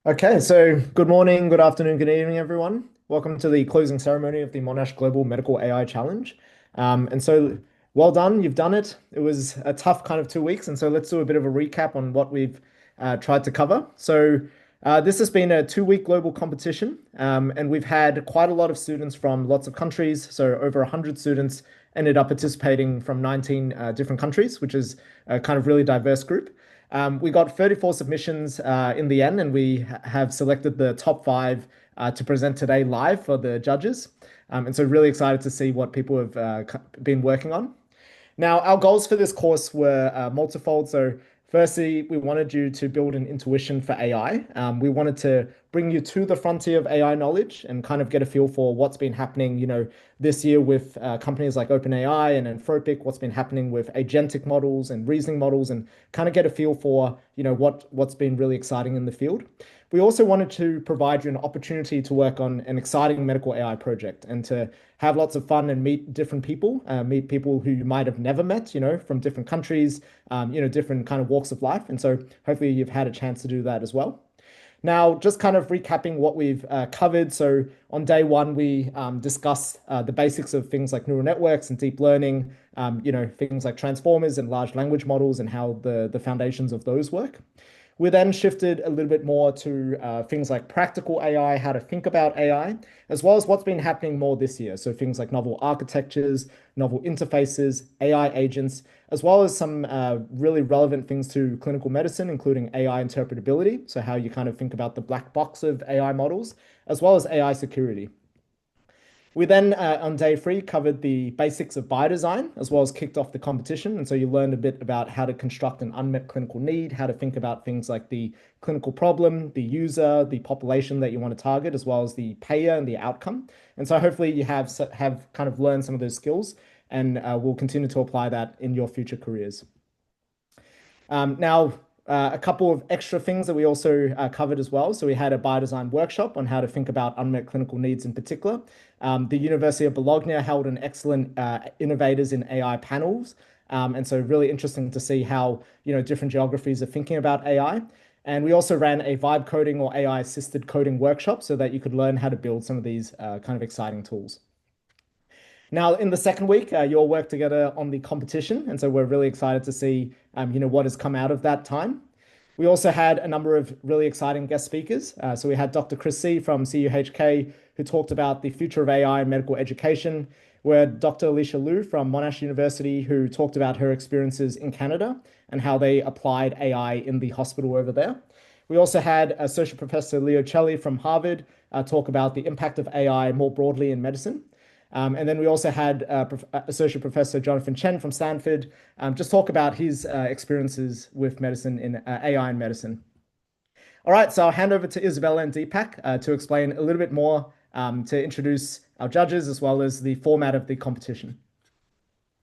Okay, so good morning, good afternoon, good evening, everyone. Welcome to the closing ceremony of the Monash Global Medical AI Challenge. Well done, you've done it. It was a tough kind of 2 weeks, and so let's do a bit of a recap on what we've tried to cover. This has been a 2 week global competition, and we've had quite a lot of students from lots of countries. So over 100 students ended up participating from 19 different countries, which is a kind of really diverse group. We got 34 submissions in the end, and we have selected the top five to present today live for the judges. And so, really excited to see what people have been working on. Now, our goals for this course were multifold. So, firstly, we wanted you to build an intuition for AI. We wanted to bring you to the frontier of AI knowledge and kind of get a feel for what's been happening, this year with companies like OpenAI and Anthropic, what's been happening with agentic models and reasoning models, and kind of get a feel for, what's been really exciting in the field. We also wanted to provide you an opportunity to work on an exciting medical AI project and to have lots of fun and meet different people, meet people who you might have never met, from different countries, different kind of walks of life. And so hopefully you've had a chance to do that as well. Now, just kind of recapping what we've covered. So on day one, we discussed the basics of things like neural networks and deep learning, things like transformers and large language models and how the foundations of those work. We then shifted a little bit more to things like practical AI, how to think about AI, as well as what's been happening more this year. So things like novel architectures, novel interfaces, AI agents, as well as some really relevant things to clinical medicine, including AI interpretability. So how you kind of think about the black box of AI models, as well as AI security. We then, on day three, covered the basics of biodesign, as well as kicked off the competition. And so you learned a bit about how to construct an unmet clinical need, how to think about things like the clinical problem, the user, the population that you want to target, as well as the payer and the outcome. And so hopefully you have kind of learned some of those skills and will continue to apply that in your future careers. Now, a couple of extra things that we also covered as well. So we had a biodesign workshop on how to think about unmet clinical needs in particular. The University of Bologna held an excellent innovators in AI panels. And so really interesting to see how, different geographies are thinking about AI. And we also ran a vibe coding or AI assisted coding workshop so that you could learn how to build some of these kind of exciting tools. Now, in the second week, you all worked together on the competition, and so we're really excited to see, what has come out of that time. We also had a number of really exciting guest speakers. So we had Dr. Chris C from CUHK, who talked about the future of AI in medical education. We had Dr. Alicia Liu from Monash University, who talked about her experiences in Canada and how they applied AI in the hospital over there. We also had Associate Professor Leo Celli from Harvard talk about the impact of AI more broadly in medicine. And then we also had Associate Professor Jonathan Chen from Stanford just talk about his experiences with medicine in AI and medicine. All right, so I'll hand over to Isabella and Deepak to explain a little bit more to introduce our judges as well as the format of the competition.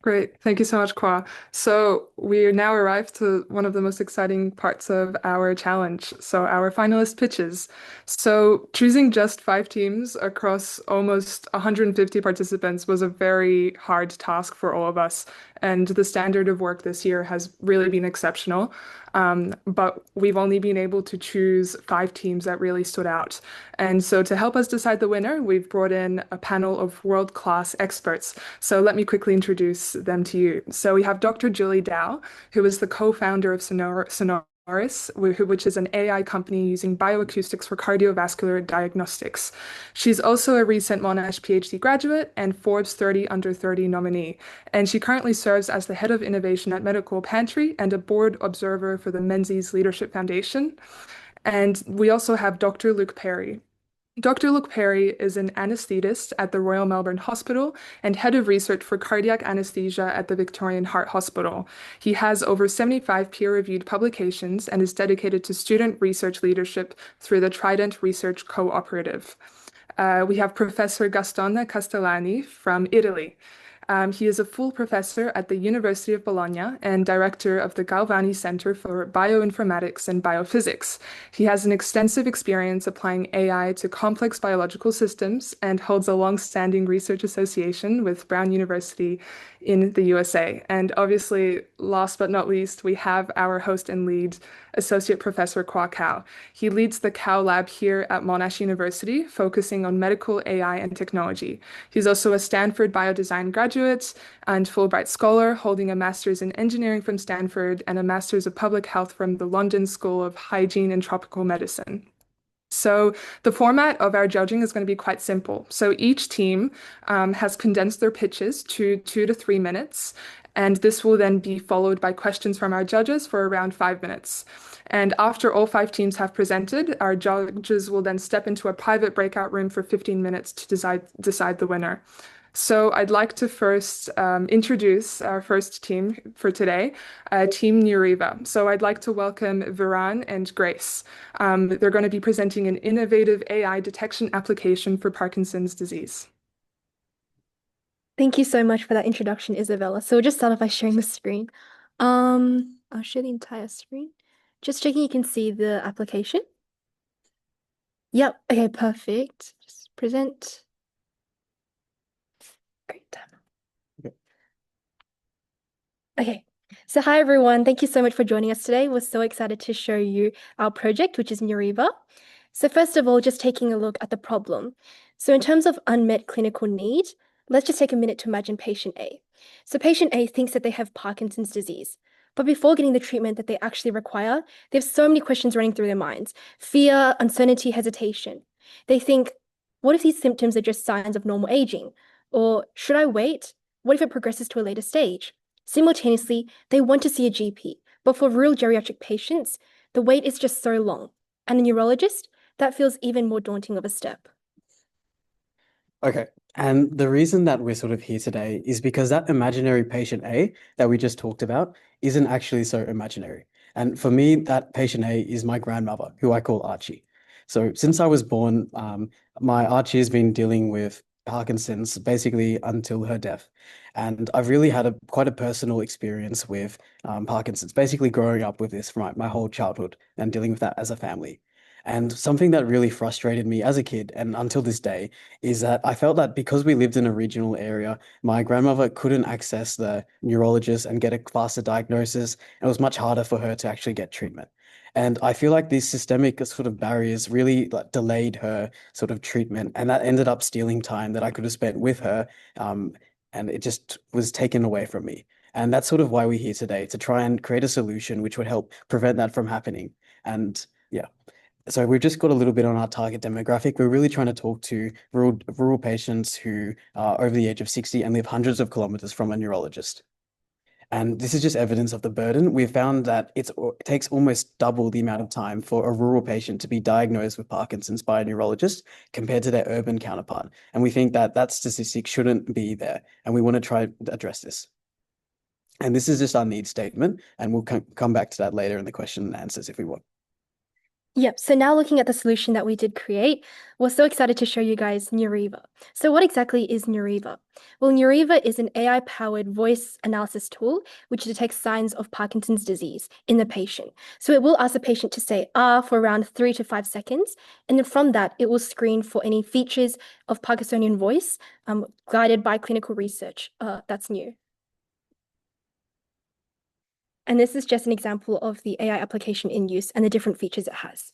Great. Thank you so much, Kwa. So we now arrive to one of the most exciting parts of our challenge. So our finalist pitches. So choosing just five teams across almost 150 participants was a very hard task for all of us. And the standard of work this year has really been exceptional. But we've only been able to choose five teams that really stood out. And so to help us decide the winner, we've brought in a panel of world-class experts. So let me quickly introduce them to you. So we have Dr. Julie Dow, who is the co-founder of Sonoris, which is an AI company using bioacoustics for cardiovascular diagnostics. She's also a recent Monash PhD graduate and Forbes 30 Under 30 nominee. And she currently serves as the head of innovation at Medical Pantry and a board observer for the Menzies Leadership Foundation. And we also have Dr. Luke Perry. Dr. Luke Perry is an anesthetist at the Royal Melbourne Hospital and head of research for cardiac anesthesia at the Victorian Heart Hospital. He has over 75 peer-reviewed publications and is dedicated to student research leadership through the Trident Research Cooperative. We have Professor Gastone Castellani from Italy. He is a full professor at the University of Bologna and director of the Galvani Center for Bioinformatics and Biophysics. He has an extensive experience applying AI to complex biological systems and holds a long-standing research association with Brown University in the USA. And obviously, last but not least, we have our host and lead, Associate Professor Kwa Kao. He leads the Kao Lab here at Monash University, focusing on medical AI and technology. He's also a Stanford Biodesign graduate and Fulbright Scholar, holding a master's in engineering from Stanford and a master's of public health from the London School of Hygiene and Tropical Medicine. So the format of our judging is going to be quite simple. So each team has condensed their pitches to 2 to 3 minutes, and this will then be followed by questions from our judges for around 5 minutes. And after all five teams have presented, our judges will then step into a private breakout room for 15 minutes to decide the winner. So I'd like to first introduce our first team for today, Team Nuriva. So I'd like to welcome Viran and Grace. They're going to be presenting an innovative AI detection application for Parkinson's disease. Thank you so much for that introduction, Isabella. So we'll just start off by sharing the screen. I'll share the entire screen. Just checking you can see the application. Yep, okay, perfect. Just present. Great. Okay, so hi everyone. Thank you so much for joining us today. We're so excited to show you our project, which is Nuriva. So first of all, just taking a look at the problem. So in terms of unmet clinical need, let's just take a minute to imagine patient A. So patient A thinks that they have Parkinson's disease, but before getting the treatment that they actually require, they have so many questions running through their minds: fear, uncertainty, hesitation. They think, what if these symptoms are just signs of normal aging? Or should I wait? What if it progresses to a later stage? Simultaneously, they want to see a GP, but for real geriatric patients, the wait is just so long. And a neurologist, that feels even more daunting of a step. Okay, and the reason that we're sort of here today is because that imaginary patient A that we just talked about isn't actually so imaginary. And for me, that patient A is my grandmother, who I call Archie. So since I was born, my Archie has been dealing with Parkinson's basically until her death. And I've really had quite a personal experience with Parkinson's, basically growing up with this for my whole childhood and dealing with that as a family. And something that really frustrated me as a kid and until this day is that I felt that because we lived in a regional area, my grandmother couldn't access the neurologist and get a faster diagnosis. It was much harder for her to actually get treatment. And I feel like these systemic sort of barriers really like, delayed her sort of treatment, and that ended up stealing time that I could have spent with her, and it just was taken away from me. And that's sort of why we're here today, to try and create a solution which would help prevent that from happening. And yeah. So we've just got a little bit on our target demographic. We're really trying to talk to rural patients who are over the age of 60 and live hundreds of kilometers from a neurologist. And this is just evidence of the burden. We've found that it takes almost double the amount of time for a rural patient to be diagnosed with Parkinson's by a neurologist compared to their urban counterpart. And we think that that statistic shouldn't be there. And we want to try to address this. And this is just our need statement. And we'll come back to that later in the question and answers if we want. Yep, so now looking at the solution that we did create, we're so excited to show you guys Nuriva. So what exactly is Nuriva? Well, Nuriva is an AI-powered voice analysis tool which detects signs of Parkinson's disease in the patient. So it will ask the patient to say ah for around 3 to 5 seconds, and then from that, it will screen for any features of Parkinsonian voice guided by clinical research that's new. And this is just an example of the AI application in use and the different features it has.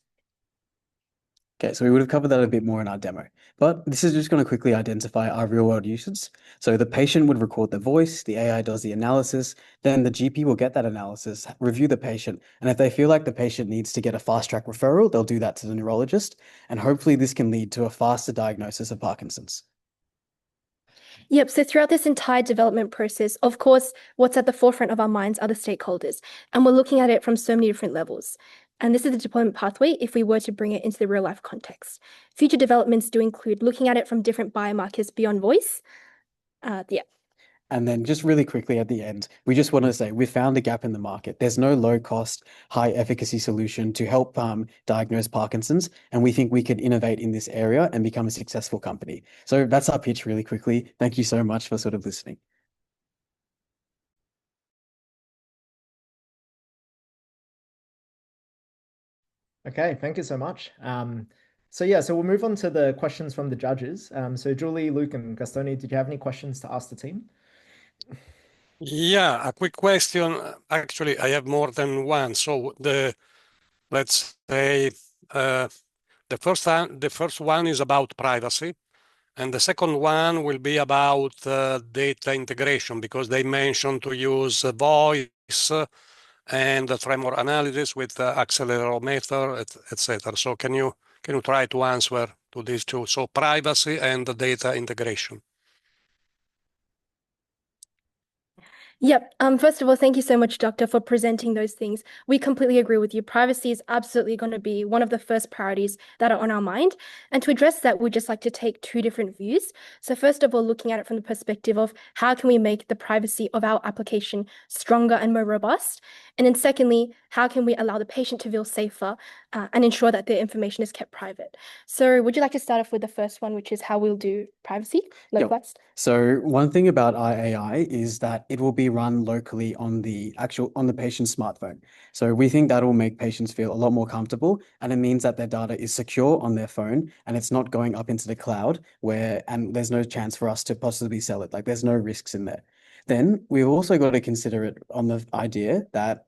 Okay, so we would have covered that a bit more in our demo, but this is just going to quickly identify our real-world uses. So the patient would record the voice, the AI does the analysis, then the GP will get that analysis, review the patient, and if they feel like the patient needs to get a fast-track referral, they'll do that to the neurologist, and hopefully this can lead to a faster diagnosis of Parkinson's. Yep, so throughout this entire development process, of course, what's at the forefront of our minds are the stakeholders, and we're looking at it from so many different levels. And this is the deployment pathway if we were to bring it into the real life context. Future developments do include looking at it from different biomarkers beyond voice. Yeah. And then just really quickly at the end, we just want to say we found a gap in the market. There's no low cost, high efficacy solution to help diagnose Parkinson's. And we think we could innovate in this area and become a successful company. So that's our pitch really quickly. Thank you so much for sort of listening. Okay, thank you so much. So we'll move on to the questions from the judges. So Julie, Luke, and Gastoni, did you have any questions to ask the team? Yeah, a quick question. Actually, I have more than one. So let's say the first one is about privacy, and the second one will be about data integration, because they mentioned to use voice and tremor analysis with accelerometer, etc. So can you try to answer to these two? So privacy and the data integration. Yep. First of all, thank you so much, Doctor, for presenting those things. We completely agree with you. Privacy is absolutely going to be one of the first priorities that are on our mind. And to address that, we'd just like to take two different views. So first of all, looking at it from the perspective of how can we make the privacy of our application stronger and more robust? And then secondly, how can we allow the patient to feel safer and ensure that their information is kept private? So would you like to start off with the first one, which is how we'll do privacy localized? So one thing about our AI is that it will be run locally on the patient's smartphone. So we think that will make patients feel a lot more comfortable, and it means that their data is secure on their phone and it's not going up into the cloud and there's no chance for us to possibly sell it. Like there's no risks in there. Then we've also got to consider it on the idea that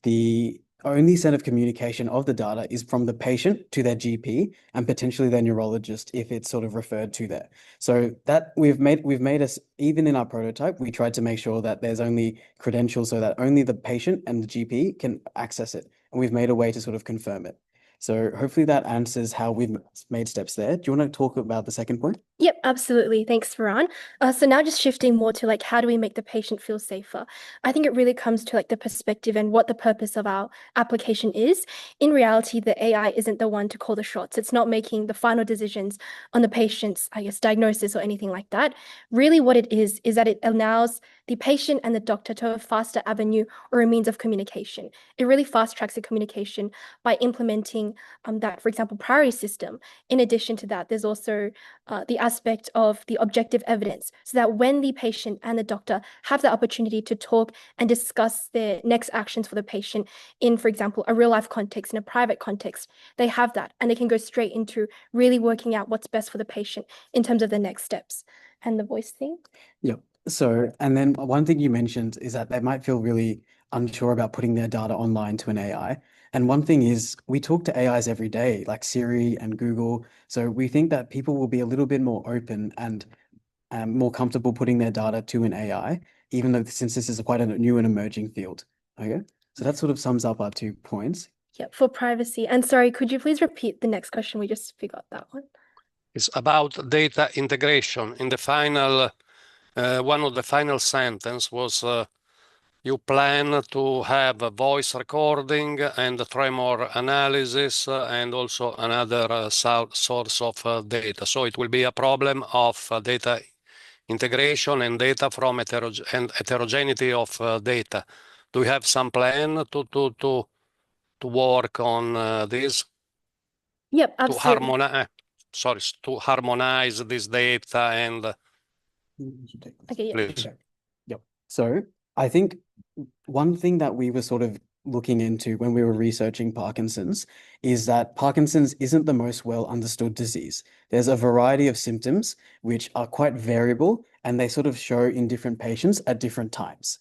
the only set of communication of the data is from the patient to their GP and potentially their neurologist if it's sort of referred to there. So that we've made us, even in our prototype, we tried to make sure that there's only credentials so that only the patient and the GP can access it. And we've made a way to sort of confirm it. So hopefully that answers how we've made steps there. Do you want to talk about the second point? Yep, absolutely. Thanks, Farhan. So now just shifting more to like, how do we make the patient feel safer? I think it really comes to like the perspective and what the purpose of our application is. In reality, the AI isn't the one to call the shots. It's not making the final decisions on the patient's, I guess, diagnosis or anything like that. Really what it is that it allows the patient and the doctor to have a faster avenue or a means of communication. It really fast tracks the communication by implementing that, for example, priority system. In addition to that, there's also the aspect of the objective evidence, so that when the patient and the doctor have the opportunity to talk and discuss their next actions for the patient in, for example, a real life context, in a private context, they have that and they can go straight into really working out what's best for the patient in terms of the next steps. And the voice thing? Yep. So, and then one thing you mentioned is that they might feel really unsure about putting their data online to an AI. And one thing is, we talk to AIs every day, like Siri and Google. So we think that people will be a little bit more open and more comfortable putting their data to an AI, even though since this is quite a new and emerging field. Okay, so that sort of sums up our 2 points. Yeah, for privacy. And sorry, could you please repeat the next question? We just forgot that one. It's about data integration. In the final, one of the final sentence was you plan to have a voice recording and a tremor analysis and also another source of data. So it will be a problem of data integration and data from heterogeneity of data. Do we have some plan to work on this? Yep, absolutely. To harmonize this data and Okay, yeah. please. Yep. So I think one thing that we were sort of looking into when we were researching Parkinson's is that Parkinson's isn't the most well understood disease. There's a variety of symptoms which are quite variable and they sort of show in different patients at different times.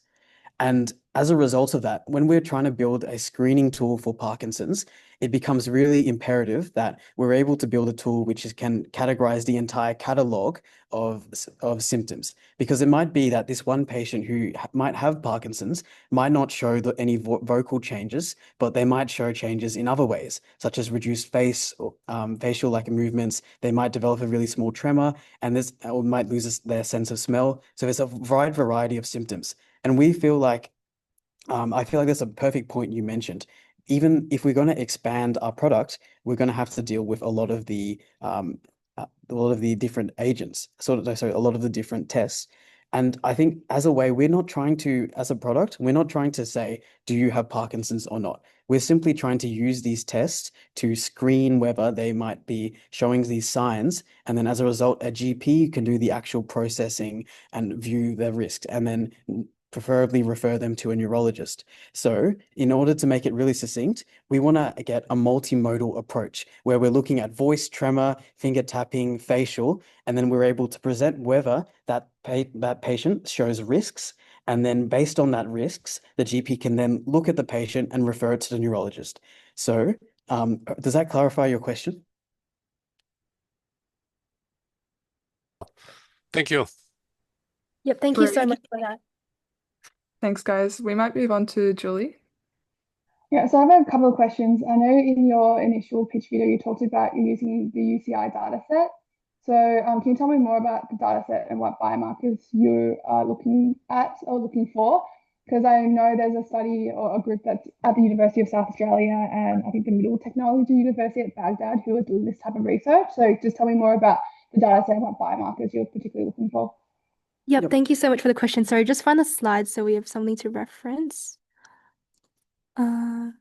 And as a result of that, when we're trying to build a screening tool for Parkinson's, it becomes really imperative that we're able to build a tool which can categorize the entire catalog of symptoms. Because it might be that this one patient who might have Parkinson's might not show any vocal changes, but they might show changes in other ways, such as reduced face or facial movements. They might develop a really small tremor and or might lose their sense of smell. So there's a wide variety of symptoms. And we feel like, I feel like that's a perfect point you mentioned. Even if we're going to expand our product, we're going to have to deal with a lot of the different agents, a lot of the different tests. And I think as a way, as a product, we're not trying to say, do you have Parkinson's or not? We're simply trying to use these tests to screen whether they might be showing these signs. And then as a result, a GP can do the actual processing and view the risk. And then preferably refer them to a neurologist. So in order to make it really succinct, we want to get a multimodal approach where we're looking at voice, tremor, finger tapping, facial, and then we're able to present whether that patient shows risks. And then based on that risks, the GP can then look at the patient and refer it to the neurologist. So does that clarify your question? Thank you. Yep, thank you Great. so much for that. Thanks, guys. We might move on to Julie. Yeah, so I have a couple of questions. I know in your initial pitch video, you talked about you using the UCI data set. So can you tell me more about the data set and what biomarkers you are looking at or looking for? Because I know there's a study or a group that's at the University of South Australia and I think the Middle Technology University at Baghdad who are doing this type of research. So just tell me more about the data set and what biomarkers you're particularly looking for. Yep, Yep. thank you so much for the question. Sorry, just find the slides so we have something to reference. I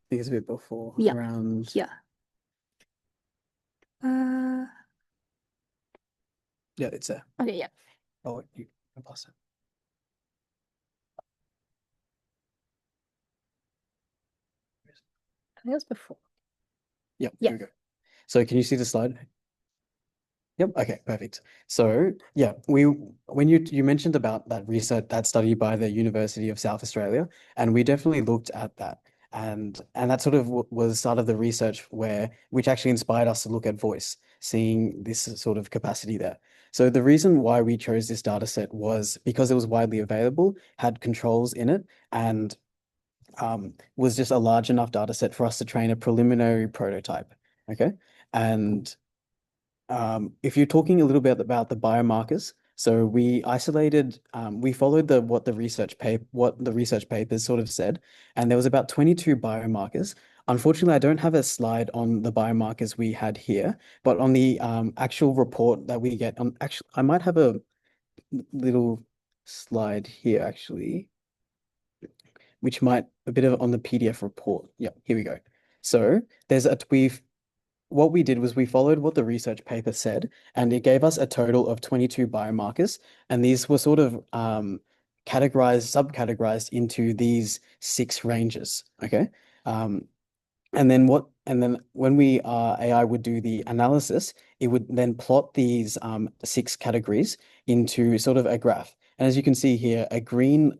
think it's a bit before, Yeah. around. Yeah. Yeah, it's there. Okay, yeah. Oh, you can pass it. I think it was before. Yep, Yeah. here we go. So can you see the slide? Yep. Okay, perfect. So yeah, when you mentioned about that research, that study by the University of South Australia, and we definitely looked at that. And that sort of was the start of the research which actually inspired us to look at voice, seeing this sort of capacity there. So the reason why we chose this data set was because it was widely available, had controls in it, and was just a large enough data set for us to train a preliminary prototype. Okay. And if you're talking a little bit about the biomarkers, so we isolated, we followed what the research papers sort of said, and there was about 22 biomarkers. Unfortunately, I don't have a slide on the biomarkers we had here, but on the actual report that we get, actually, I might have a little slide here actually, which might a bit of on the PDF report. Yeah, here we go. So what we did was we followed what the research paper said, and it gave us a total of 22 biomarkers, and these were sort of subcategorized into these 6 ranges. Okay. And then when AI would do the analysis, it would then plot these 6 categories into sort of a graph. And as you can see here, the green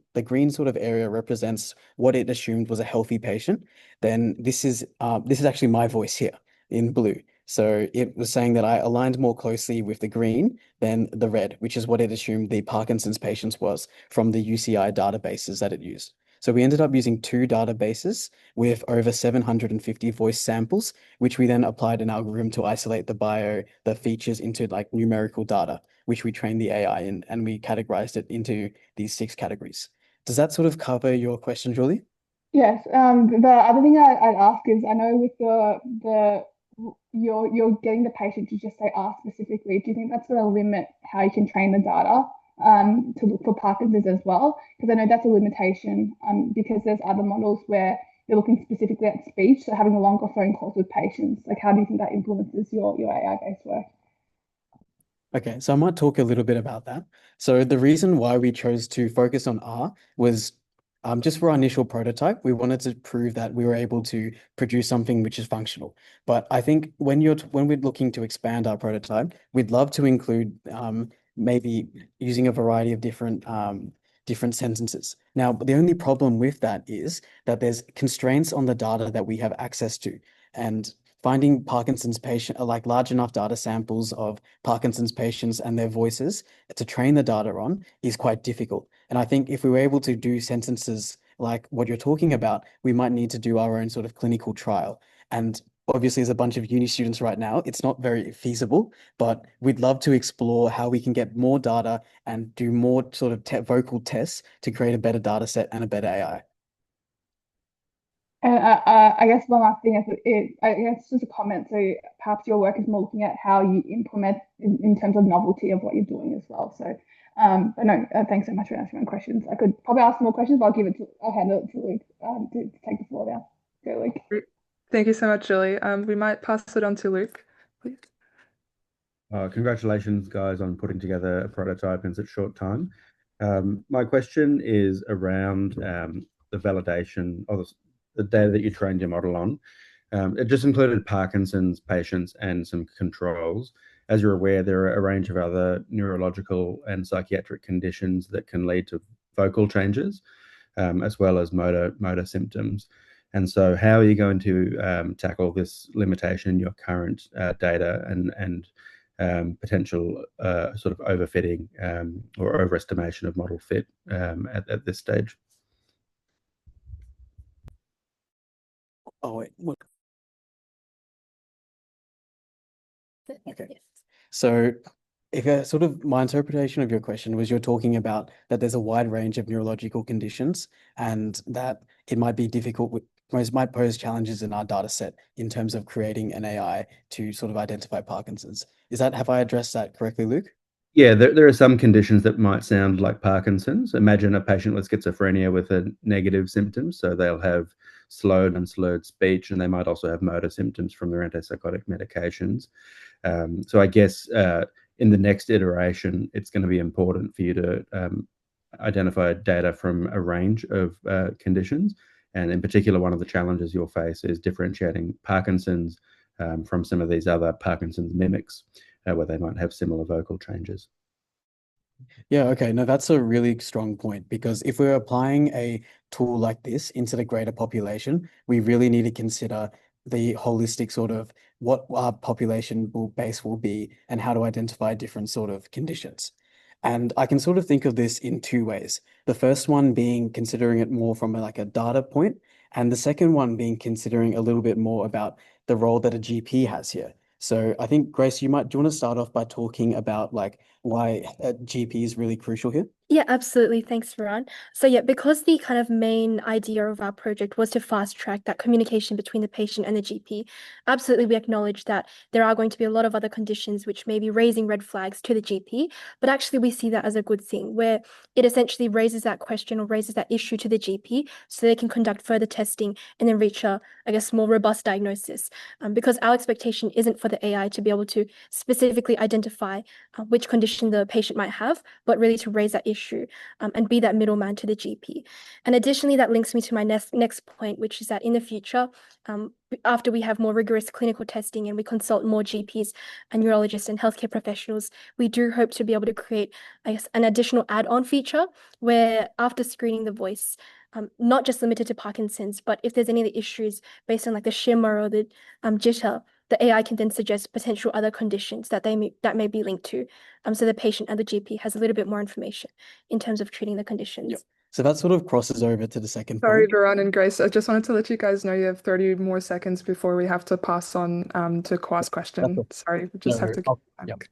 sort of area represents what it assumed was a healthy patient. Then this is actually my voice here in blue. So it was saying that I aligned more closely with the green than the red, which is what it assumed the Parkinson's patients was from the UCI databases that it used. So we ended up using 2 databases with over 750 voice samples, which we then applied an algorithm to isolate the features into like numerical data, which we trained the AI in, and we categorized it into these 6 categories. Does that sort of cover your question, Julie? Yes. The other thing I'd ask is, I know with you're getting the patient to just say ask specifically. Do you think that's going to limit how you can train the data to look for Parkinson's as well? Because I know that's a limitation because there's other models where you're looking specifically at speech, so having longer phone calls with patients. Like, how do you think that influences your AI-based work? Okay, so I might talk a little bit about that. So the reason why we chose to focus on R was just for our initial prototype, we wanted to prove that we were able to produce something which is functional. But I think when we're looking to expand our prototype, we'd love to include maybe using a variety of different sentences. Now, the only problem with that is that there's constraints on the data that we have access to, and finding Parkinson's patient, like large enough data samples of Parkinson's patients and their voices to train the data on is quite difficult. And I think if we were able to do sentences like what you're talking about, we might need to do our own sort of clinical trial. And obviously, as a bunch of uni students right now, it's not very feasible, but we'd love to explore how we can get more data and do more sort of vocal tests to create a better data set and a better AI. And I guess one last thing I guess just a comment. So perhaps your work is more looking at how you implement in terms of novelty of what you're doing as well. So, but no, thanks so much for answering my questions. I could probably ask more questions, but I'll handle it to Luke to take the floor now. Go, Luke. Thank you so much, Julie. We might pass it on to Luke, please. Congratulations, guys, on putting together a prototype in such short time. My question is around the validation of the data that you trained your model on. It just included Parkinson's patients and some controls. As you're aware, there are a range of other neurological and psychiatric conditions that can lead to vocal changes, as well as motor symptoms. And so how are you going to tackle this limitation in your current data and potential sort of overfitting or overestimation of model fit at this stage? Oh, wait, look. Okay. Yes. So if sort of my interpretation of your question was you're talking about that there's a wide range of neurological conditions and that it might be difficult might pose challenges in our data set in terms of creating an AI to sort of identify Parkinson's. Have I addressed that correctly, Luke? Yeah, there are some conditions that might sound like Parkinson's. Imagine a patient with schizophrenia with a negative symptoms. So they'll have slowed and slurred speech, and they might also have motor symptoms from their antipsychotic medications. So I guess in the next iteration, it's going to be important for you to identify data from a range of conditions. And in particular, one of the challenges you'll face is differentiating Parkinson's from some of these other Parkinson's mimics, where they might have similar vocal changes. Yeah, okay. No, that's a really strong point because if we're applying a tool like this into the greater population, we really need to consider the holistic sort of what our population base will be and how to identify different sort of conditions. And I can sort of think of this in two ways. The first one being considering it more from like a data point, and the second one being considering a little bit more about the role that a GP has here. So I think, Grace, do you want to start off by talking about like why a GP is really crucial here? Yeah, absolutely. Thanks, Varun. So yeah, because the kind of main idea of our project was to fast track that communication between the patient and the GP, absolutely we acknowledge that there are going to be a lot of other conditions which may be raising red flags to the GP, but actually we see that as a good thing where it essentially raises that question or raises that issue to the GP so they can conduct further testing and then reach a, I guess, more robust diagnosis. Because our expectation isn't for the AI to be able to specifically identify which condition the patient might have, but really to raise that issue and be that middleman to the GP. And additionally, that links me to my next point, which is that in the future, after we have more rigorous clinical testing and we consult more GPs and neurologists and healthcare professionals, we do hope to be able to create, I guess, an additional add-on feature where after screening the voice, not just limited to Parkinson's, but if there's any of the issues based on like the shimmer or the jitter, the AI can then suggest potential other conditions that may be linked to, so the patient and the GP has a little bit more information in terms of treating the conditions. Yep. So that sort of crosses over to the second Sorry, point. Varun and Grace. I just wanted to let you guys know you have 30 more seconds before we have to pass on to Kwa's question. Sorry, we just have to.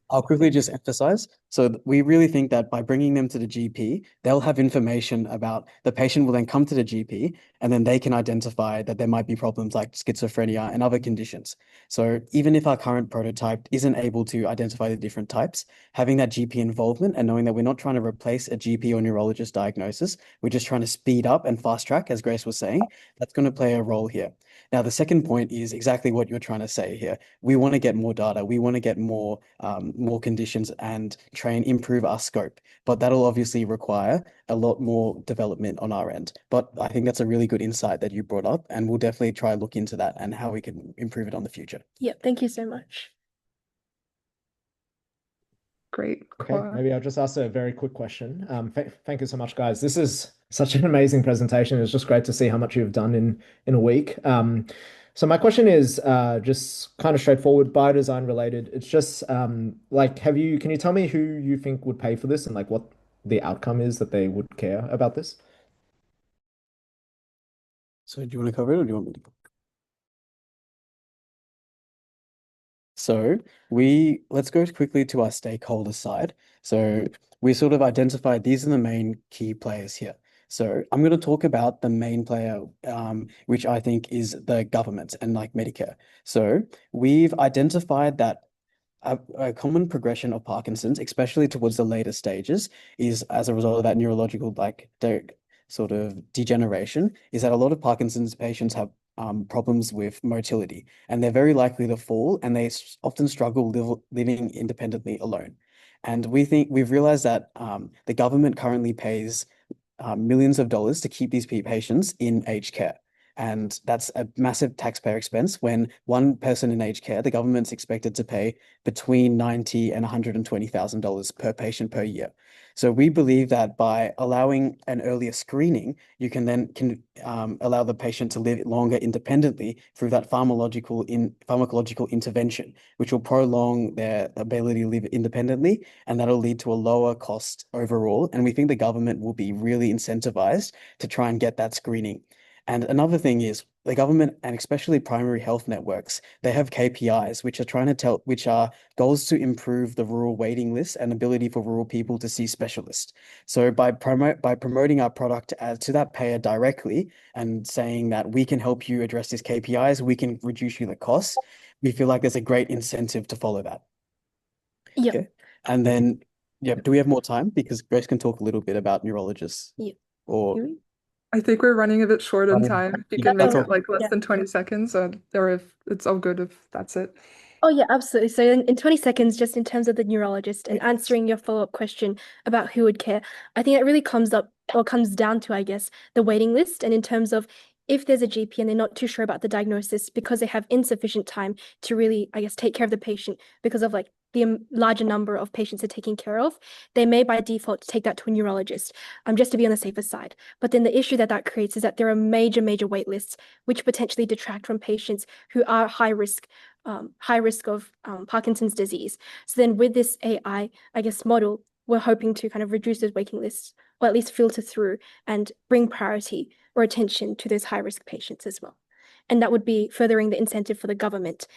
I'll quickly just emphasize. So we really think that by bringing them to the GP, they'll have information about the patient will then come to the GP and then they can identify that there might be problems like schizophrenia and other conditions. So even if our current prototype isn't able to identify the different types, having that GP involvement and knowing that we're not trying to replace a GP or neurologist diagnosis, we're just trying to speed up and fast track, as Grace was saying, that's going to play a role here. Now, the second point is exactly what you're trying to say here. We want to get more data. We want to get more conditions and try and improve our scope. But that'll obviously require a lot more development on our end. But I think that's a really good insight that you brought up, and we'll definitely try and look into that and how we can improve it on the future. Yeah, thank you so much. Great. Okay, maybe I'll just ask a very quick question. Thank you so much, guys. This is such an amazing presentation. It's just great to see how much you've done in a week. So my question is just kind of straightforward, biodesign related. It's just like, can you tell me who you think would pay for this and like what the outcome is that they would care about this? So do you want to cover it or do you want me to? So let's go quickly to our stakeholder side. So we sort of identified these are the main key players here. So I'm going to talk about the main player, which I think is the government and like Medicare. So we've identified that a common progression of Parkinson's, especially towards the later stages, is as a result of that neurological sort of degeneration, is that a lot of Parkinson's patients have problems with motility, and they're very likely to fall, and they often struggle living independently alone. And we've realized that the government currently pays millions of dollars to keep these patients in aged care. And that's a massive taxpayer expense. When one person in aged care, the government's expected to pay between $90,000 and $120,000 per patient per year. So we believe that by allowing an earlier screening, you can allow the patient to live longer independently through that pharmacological intervention, which will prolong their ability to live independently, and that'll lead to a lower cost overall. And we think the government will be really incentivized to try and get that screening. And another thing is the government, and especially primary health networks, they have KPIs which are goals to improve the rural waiting list and ability for rural people to see specialists. So by promoting our product to that payer directly and saying that we can help you address these KPIs, we can reduce you the costs, we feel like there's a great incentive to follow that. Yeah. Okay. And then, do we have more time? Because Grace can talk a little bit about neurologists. Yeah. Or I think we're running a bit short on Running- time. You yeah, can make that's it all. like less Yeah. than 20 seconds, or if it's all good if that's it. Oh, yeah, absolutely. So in 20 seconds, just in terms of the neurologist and answering your follow-up question about who would care, I think it really comes down to, I guess, the waiting list. And in terms of if there's a GP and they're not too sure about the diagnosis because they have insufficient time to really, I guess, take care of the patient because of like the larger number of patients they're taking care of, they may by default take that to a neurologist, just to be on the safer side. But then the issue that creates is that there are major wait lists, which potentially detract from patients who are high risk of Parkinson's disease. So then with this AI, I guess, model, we're hoping to kind of reduce those waiting lists, or at least filter through and bring priority or attention to those high-risk patients as well. And that would be furthering the incentive for the government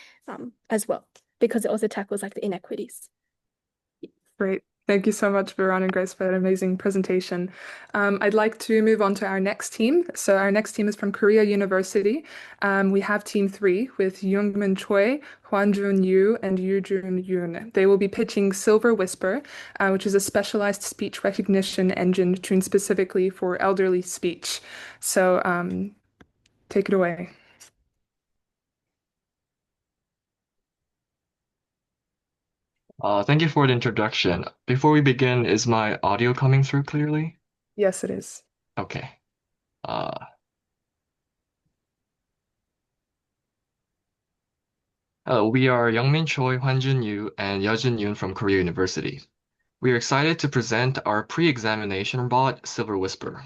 as well, because it also tackles like the inequities. Great. Thank you so much, Viran and Grace, for that amazing presentation. I'd like to move on to our next team. So our next team is from Korea University. We have team 3 with Youngmin Choi, Hwanjun Yu, and Yoojun Yoon. They will be pitching Silver Whisper, which is a specialized speech recognition engine tuned specifically for elderly speech. So take it away. Thank you for the introduction. Before we begin, is my audio coming through clearly? Yes, it is. Okay. Hello, we are Youngmin Choi, Hwanjun Yu, and Yeojun Yoon from Korea University. We are excited to present our pre-examination bot, Silver Whisper.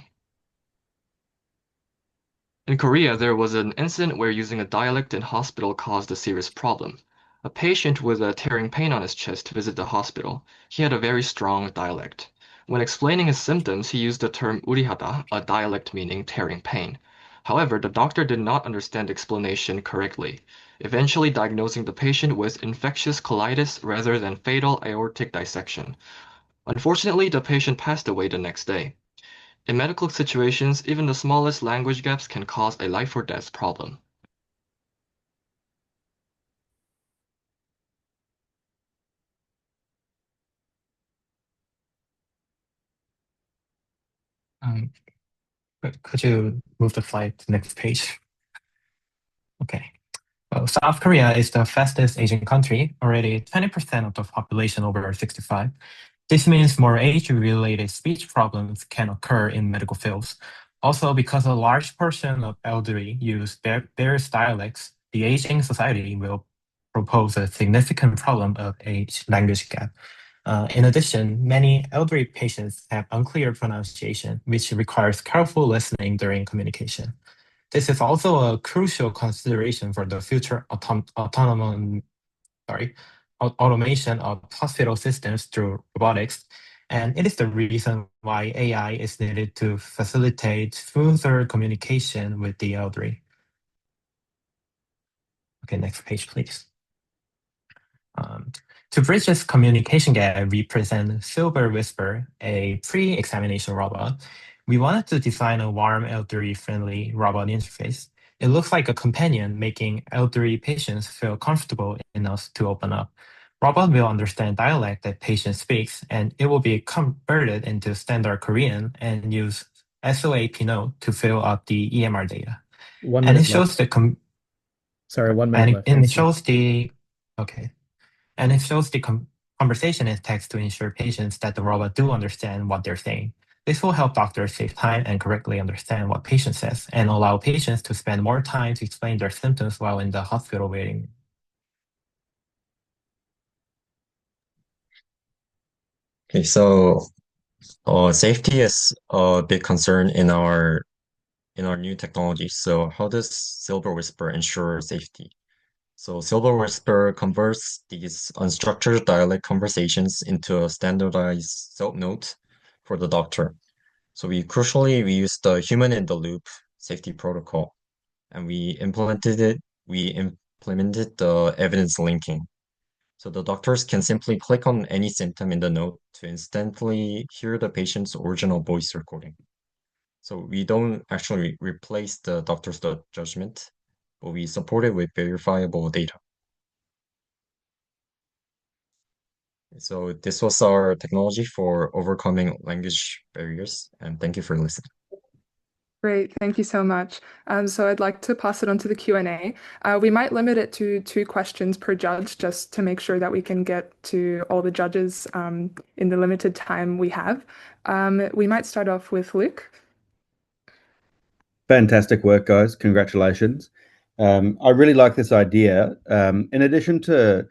In Korea, there was an incident where using a dialect in hospital caused a serious problem. A patient with a tearing pain on his chest visited the hospital. He had a very strong dialect. When explaining his symptoms, he used the term urihada, a dialect meaning tearing pain. However, the doctor did not understand the explanation correctly, eventually diagnosing the patient with infectious colitis rather than fatal aortic dissection. Unfortunately, the patient passed away the next day. In medical situations, even the smallest language gaps can cause a life or death problem. Could you move the slide to the next page? Okay. Well, South Korea is the fastest aging country, already 20% of the population over 65. This means more age-related speech problems can occur in medical fields. Also, because a large portion of elderly use various dialects, the aging society will propose a significant problem of age language gap. In addition, many elderly patients have unclear pronunciation, which requires careful listening during communication. This is also a crucial consideration for the future automation of hospital systems through robotics, and it is the reason why AI is needed to facilitate smoother communication with the elderly. Okay, next page, please. To bridge this communication gap, we present Silver Whisper, a pre-examination robot. We wanted to design a warm, elderly-friendly robot interface. It looks like a companion, making elderly patients feel comfortable enough to open up. Robot will understand dialect that patient speaks, and it will be converted into standard Korean and use SOAP node to fill out the EMR data. 1 And minute it shows left. the Sorry, 1 minute left. and it shows the okay. And it shows the conversation in text to ensure patients that the robot do understand what they're saying. This will help doctors save time and correctly understand what patient says and allow patients to spend more time to explain their symptoms while in the hospital waiting. Okay, so safety is a big concern in our new technology. So how does Silver Whisper ensure safety? So Silver Whisper converts these unstructured dialect conversations into a standardized self-note for the doctor. So we use the human in the loop safety protocol, and we implemented the evidence linking. So the doctors can simply click on any symptom in the note to instantly hear the patient's original voice recording. So we don't actually replace the doctor's judgment, but we support it with verifiable data. So this was our technology for overcoming language barriers, and thank you for listening. Great, thank you so much. So I'd like to pass it on to the Q&A. We might limit it to 2 questions per judge just to make sure that we can get to all the judges in the limited time we have. We might start off with Luke. Fantastic work, guys. Congratulations. I really like this idea. In addition to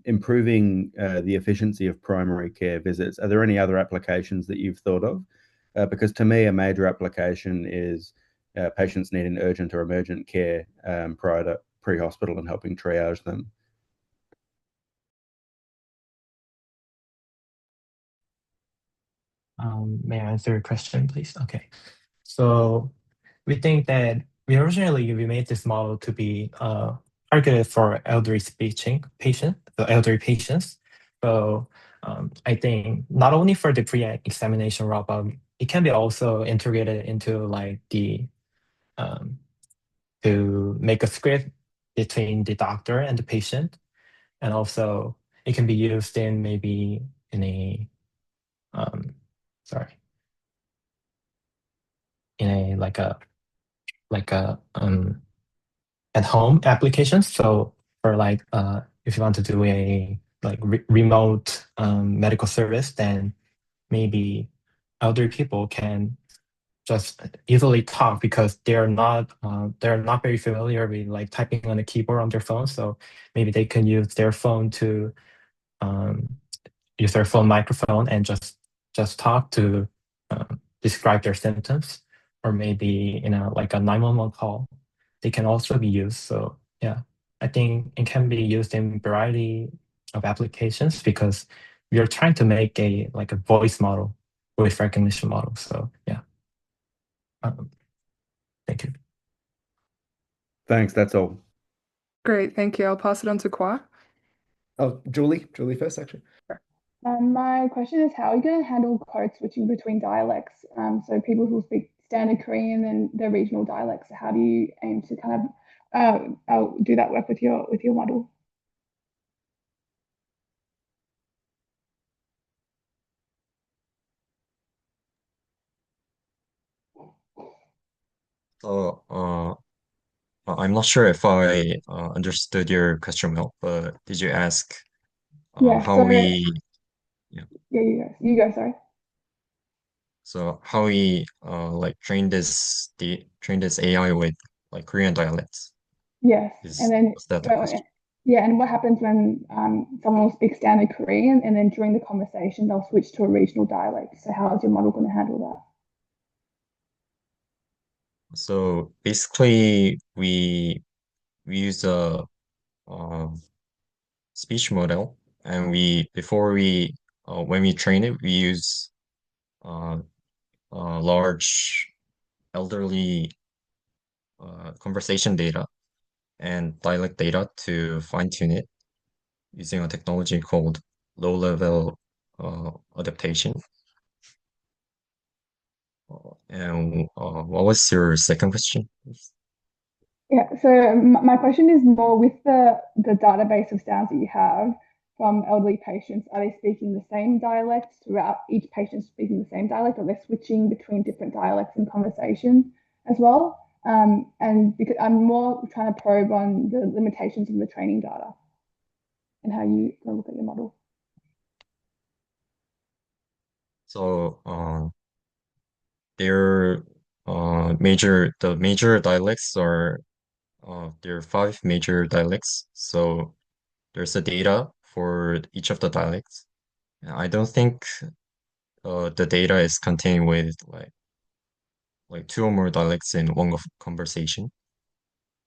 improving the efficiency of primary care visits, are there any other applications that you've thought of? Because to me, a major application is patients needing urgent or emergent care prior to pre-hospital and helping triage them. May I answer your question, please? Okay. So we think that we made this model to be targeted for elderly elderly patients. So I think not only for the pre-examination robot, it can be also integrated into like the to make a script between the doctor and the patient, and also it can be used in maybe in a in a like a at home applications. So for like if you want to do a like remote medical service, then maybe elderly people can just easily talk because they're not very familiar with like typing on a keyboard on their phone. So maybe they can use their phone to use their phone microphone and just talk to describe their symptoms, or maybe in a like a 911 call, they can also be used. So yeah, I think it can be used in variety of applications because we are trying to make a like a voice recognition model. So yeah. Thank you. Thanks, that's all. Great, thank you. I'll pass it on to Kwa. Oh, Julie first, actually. My question is, how are you going to handle code switching between dialects? So people who speak standard Korean and their regional dialects, how do you aim to kind of do that work with your model? So I'm not sure if I understood your question well, but did you ask Yeah, how so we yeah, you go, sorry. so how we like train this AI with like Korean dialects? Yes, and then Was that the question? yeah, and what happens when someone will speak standard Korean and then during the conversation they'll switch to a regional dialect? So how is your model going to handle that? So basically, we use a speech model, and when we train it, we use large elderly conversation data and dialect data to fine tune it using a technology called low-level adaptation. And what was your second question? Yeah, so my question is more with the database of sounds that you have from elderly patients, are they speaking the same dialects throughout, each patient speaking the same dialect, or they're switching between different dialects in conversation as well? And because I'm more trying to probe on the limitations of the training data and how you look at your model. So their the major dialects are there are 5 major dialects. So there's a data for each of the dialects. I don't think the data is contained with like 2 or more dialects in one conversation.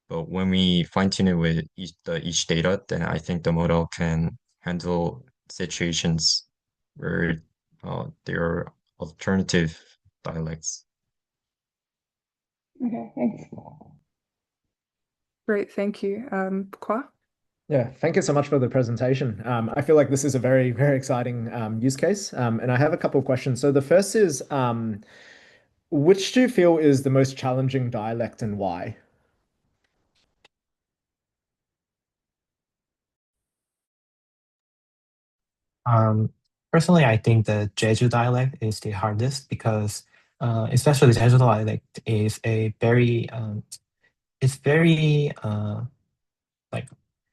But when we fine tune it with each data, then I think the model can handle situations where there are alternative dialects. Okay, thanks. Great, thank you. Kwa? Yeah, thank you so much for the presentation. I feel like this is a very, very exciting use case. And I have a couple of questions. So the first is, which do you feel is the most challenging dialect and why? Personally, I think the Jeju dialect is the hardest because, especially the Jeju dialect is a very, it's very like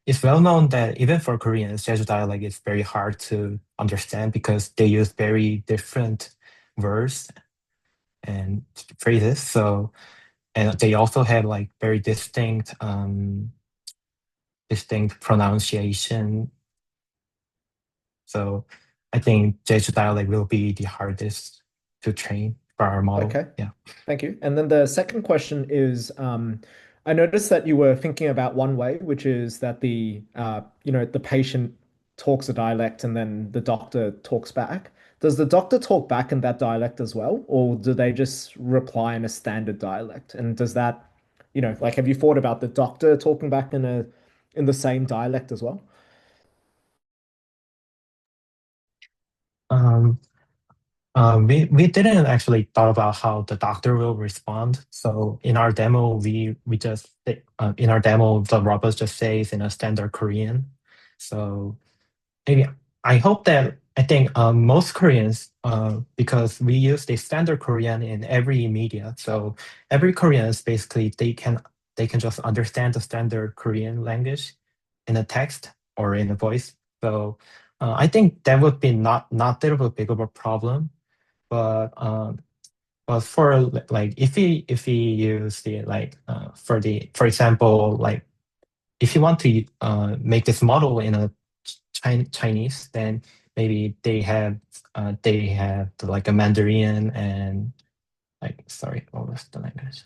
it's well known that even for Koreans, Jeju dialect is very hard to understand because they use very different words and phrases. So, and they also have like very distinct pronunciation. So I think Jeju dialect will be the hardest to train for our model. Okay. Yeah. Thank you. And then the second question is, I noticed that you were thinking about one way, which is that the patient talks a dialect and then the doctor talks back. Does the doctor talk back in that dialect as well, or do they just reply in a standard dialect? And does that, like, have you thought about the doctor talking back in the same dialect as well? Um, we didn't actually thought about how the doctor will respond. So in our demo, in our demo the robot just says in a standard Korean. So maybe I think most Koreans because we use the standard Korean in every media. So every Koreans basically they can just understand the standard Korean language in a text or in a voice. So I think that would be not that of a big of a problem. But for like if we use the for example, like if you want to make this model in a Chinese, then maybe they have like a Mandarin and like sorry, what was the language?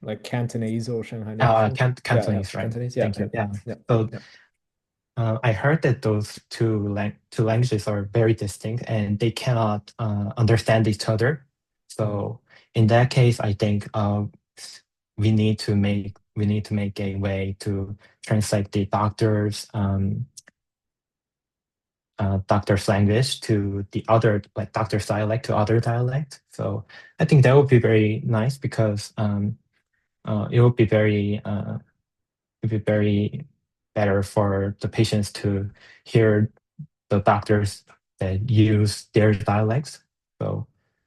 Like Cantonese or Shanghainese? Cantonese, right? Cantonese. Thank you. Yeah. Yeah. So Yeah. I heard that those two languages are very distinct and they cannot understand each other. So in that case, I think we need to make a way to translate the doctor's language to the other, like doctor's dialect to other dialect. So I think that would be very nice because it would be very better for the patients to hear the doctors that use their dialects. So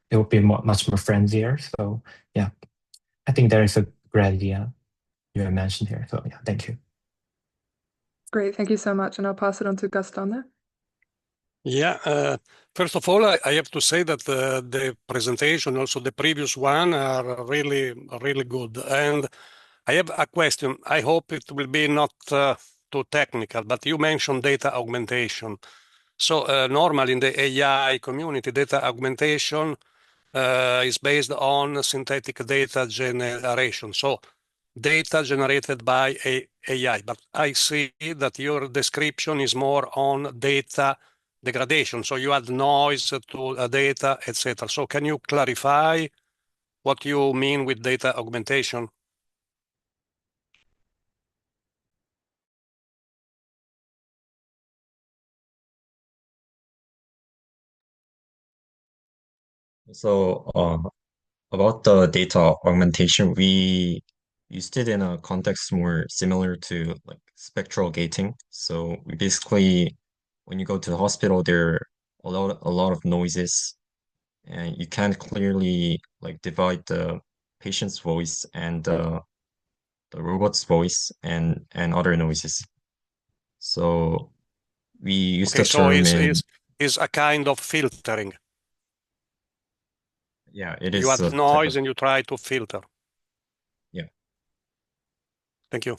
it would be much more friendlier. So yeah, I think that is a great idea you have mentioned here. So yeah, thank you. Great, thank you so much. And I'll pass it on to Gaston now. Yeah, first of all, I have to say that the presentation, also the previous one, are really, really good. And I have a question. I hope it will be not too technical, but you mentioned data augmentation. So normally in the AI community, data augmentation is based on synthetic data generation. So data generated by AI. But I see that your description is more on data degradation. So you add noise to data, etc. So can you clarify what you mean with data augmentation? So about the data augmentation, we used it in a context more similar to like spectral gating. So we basically, when you go to the hospital, there are a lot of noises, and you can't clearly like divide the patient's voice and the robot's voice and other noises. So we use Okay, the so term in is a kind of filtering. Yeah, it You is add a type noise of, and you try to filter. yeah. Thank you.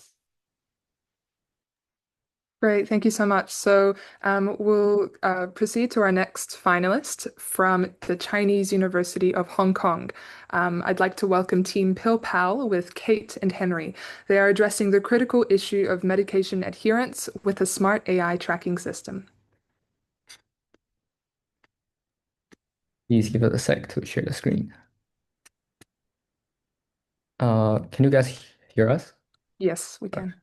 Great, thank you so much. So we'll proceed to our next finalist from the Chinese University of Hong Kong. I'd like to welcome Team PillPal with Kate and Henry. They are addressing the critical issue of medication adherence with a smart AI tracking system. Please give it a sec to share the screen. Can you guys hear us? Yes, we can.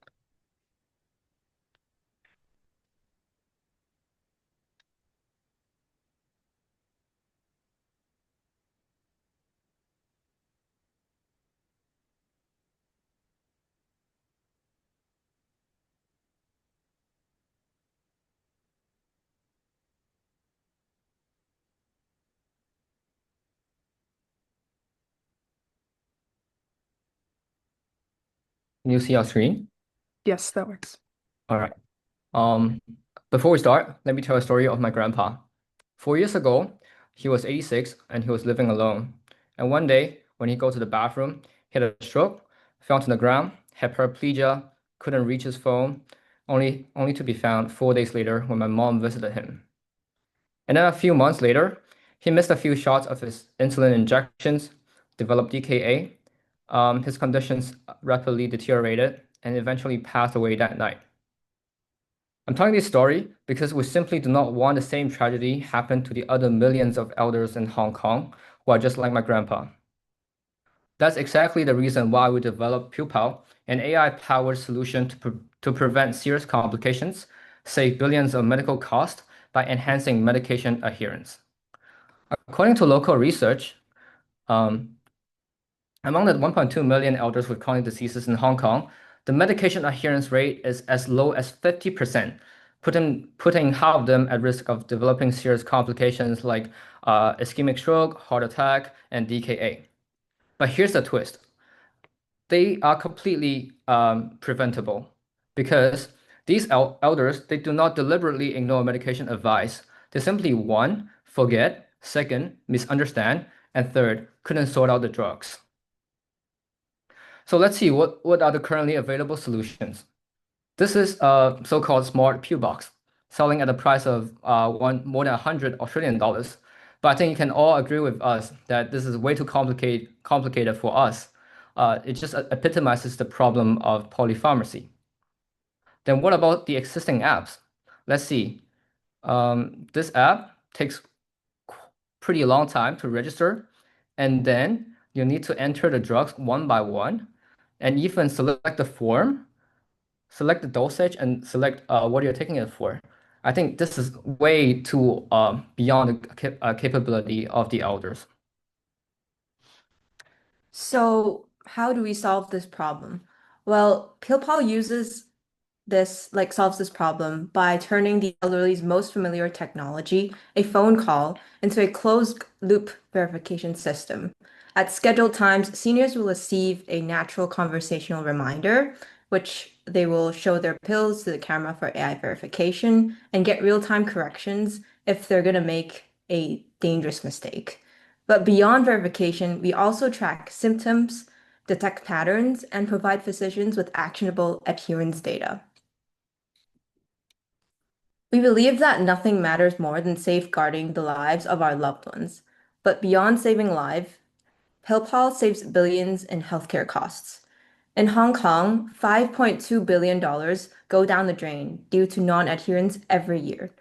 Can you see our screen? Yes, that works. All right. Before we start, let me tell a story of my grandpa. 4 years ago, he was 86 and he was living alone. And one day, when he go to the bathroom, he had a stroke, fell to the ground, had paraplegia, couldn't reach his phone, only to be found 4 days later when my mom visited him. And then a few months later, he missed a few shots of his insulin injections, developed DKA. His conditions rapidly deteriorated and eventually passed away that night. I'm telling this story because we simply do not want the same tragedy happen to the other millions of elders in Hong Kong who are just like my grandpa. That's exactly the reason why we developed PillPal, an AI-powered solution to prevent serious complications, save billions of medical costs by enhancing medication adherence. According to local research, among the 1.2 million elders with chronic diseases in Hong Kong, the medication adherence rate is as low as 50%, putting half of them at risk of developing serious complications like ischemic stroke, heart attack, and DKA. But here's the twist. They are completely preventable because these elders, they do not deliberately ignore medication advice. They simply, one, forget, second, misunderstand, and third, couldn't sort out the drugs. So let's see what are the currently available solutions. This is a so-called smart pill box, selling at a price of more than 100 Australian dollars. But I think you can all agree with us that this is way too complicated for us. It just epitomizes the problem of polypharmacy. Then what about the existing apps? Let's see. This app takes pretty long time to register, and then you need to enter the drugs one by one, and even select the form, select the dosage, and select what you're taking it for. I think this is way too beyond the capability of the elders. So how do we solve this problem? Well, PillPal solves this problem by turning the elderly's most familiar technology, a phone call, into a closed loop verification system. At scheduled times, seniors will receive a natural conversational reminder, which they will show their pills to the camera for AI verification and get real-time corrections if they're going to make a dangerous mistake. But beyond verification, we also track symptoms, detect patterns, and provide physicians with actionable adherence data. We believe that nothing matters more than safeguarding the lives of our loved ones. But beyond saving lives, PillPal saves billions in healthcare costs. In Hong Kong, $5.2 billion go down the drain due to non-adherence every year.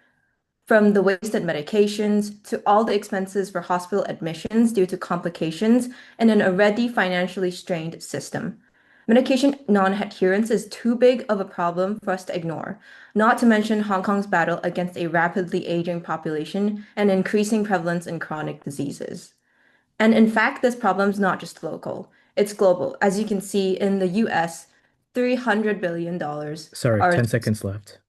From the wasted medications to all the expenses for hospital admissions due to complications in an already financially strained system. Medication non-adherence is too big of a problem for us to ignore, not to mention Hong Kong's battle against a rapidly aging population and increasing prevalence in chronic diseases. And in fact, this problem is not just local, it's global. As you can see in the US, $300 billion Sorry, are 10 seconds left.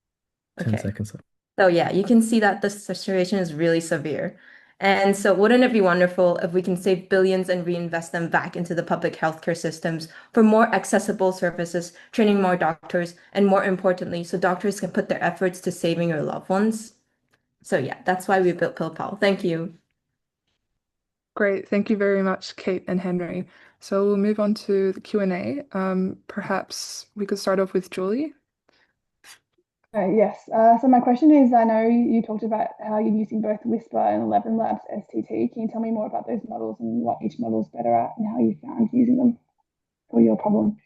10 Okay. seconds left. So yeah, you can see that the situation is really severe. And so wouldn't it be wonderful if we can save billions and reinvest them back into the public healthcare systems for more accessible services, training more doctors, and more importantly, so doctors can put their efforts to saving your loved ones? So yeah, that's why we built PillPal. Thank you. Great. Thank you very much, Kate and Henry. So we'll move on to the Q&A. Perhaps we could start off with Julie. Yes. So my question is, I know you talked about how you're using both Whisper and 11 Labs STT. Can you tell me more about those models and what each model is better at and how you found using them for your problem?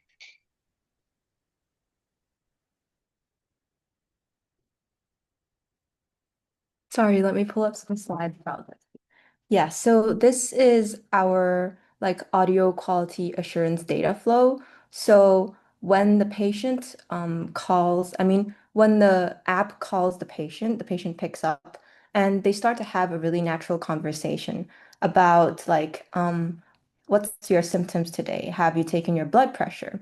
Sorry, let me pull up some slides about this. Yeah, so this is our like audio quality assurance data flow. So when the patient calls, when the app calls the patient picks up and they start to have a really natural conversation about like, what's your symptoms today? Have you taken your blood pressure?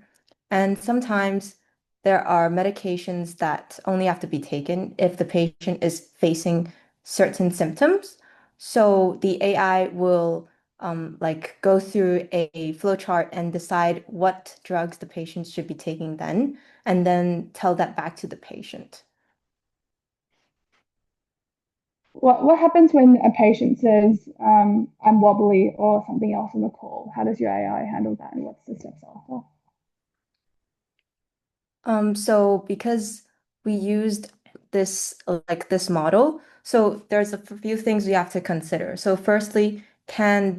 And sometimes there are medications that only have to be taken if the patient is facing certain symptoms. So the AI will like go through a flowchart and decide what drugs the patient should be taking then, and then tell that back to the patient. What happens when a patient says, I'm wobbly or something else on the call? How does your AI handle that and what's the steps after? So because we used this model, so there's a few things we have to consider. So firstly, can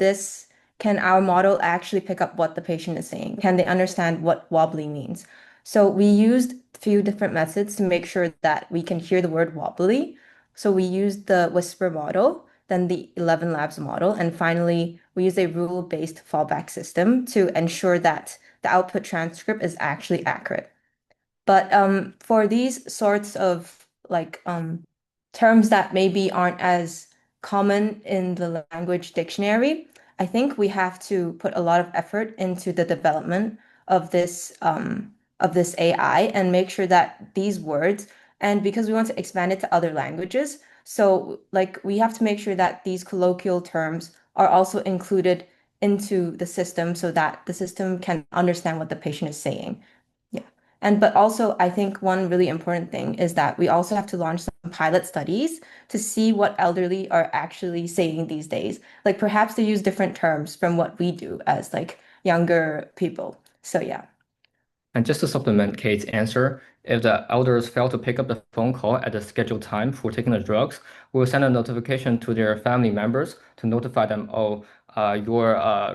our model actually pick up what the patient is saying? Can they understand what wobbly means? So we used a few different methods to make sure that we can hear the word wobbly. So we used the Whisper model, then the 11 Labs model, and finally we use a rule-based fallback system to ensure that the output transcript is actually accurate. But for these sorts of like terms that maybe aren't as common in the language dictionary, I think we have to put a lot of effort into the development of this AI and make sure that these words, and because we want to expand it to other languages, so like we have to make sure that these colloquial terms are also included into the system so that the system can understand what the patient is saying. But also, I think one really important thing is that we also have to launch some pilot studies to see what elderly are actually saying these days. Like perhaps they use different terms from what we do as like younger people. So yeah. And just to supplement Kate's answer, if the elders fail to pick up the phone call at the scheduled time for taking the drugs, we'll send a notification to their family members to notify them, oh, your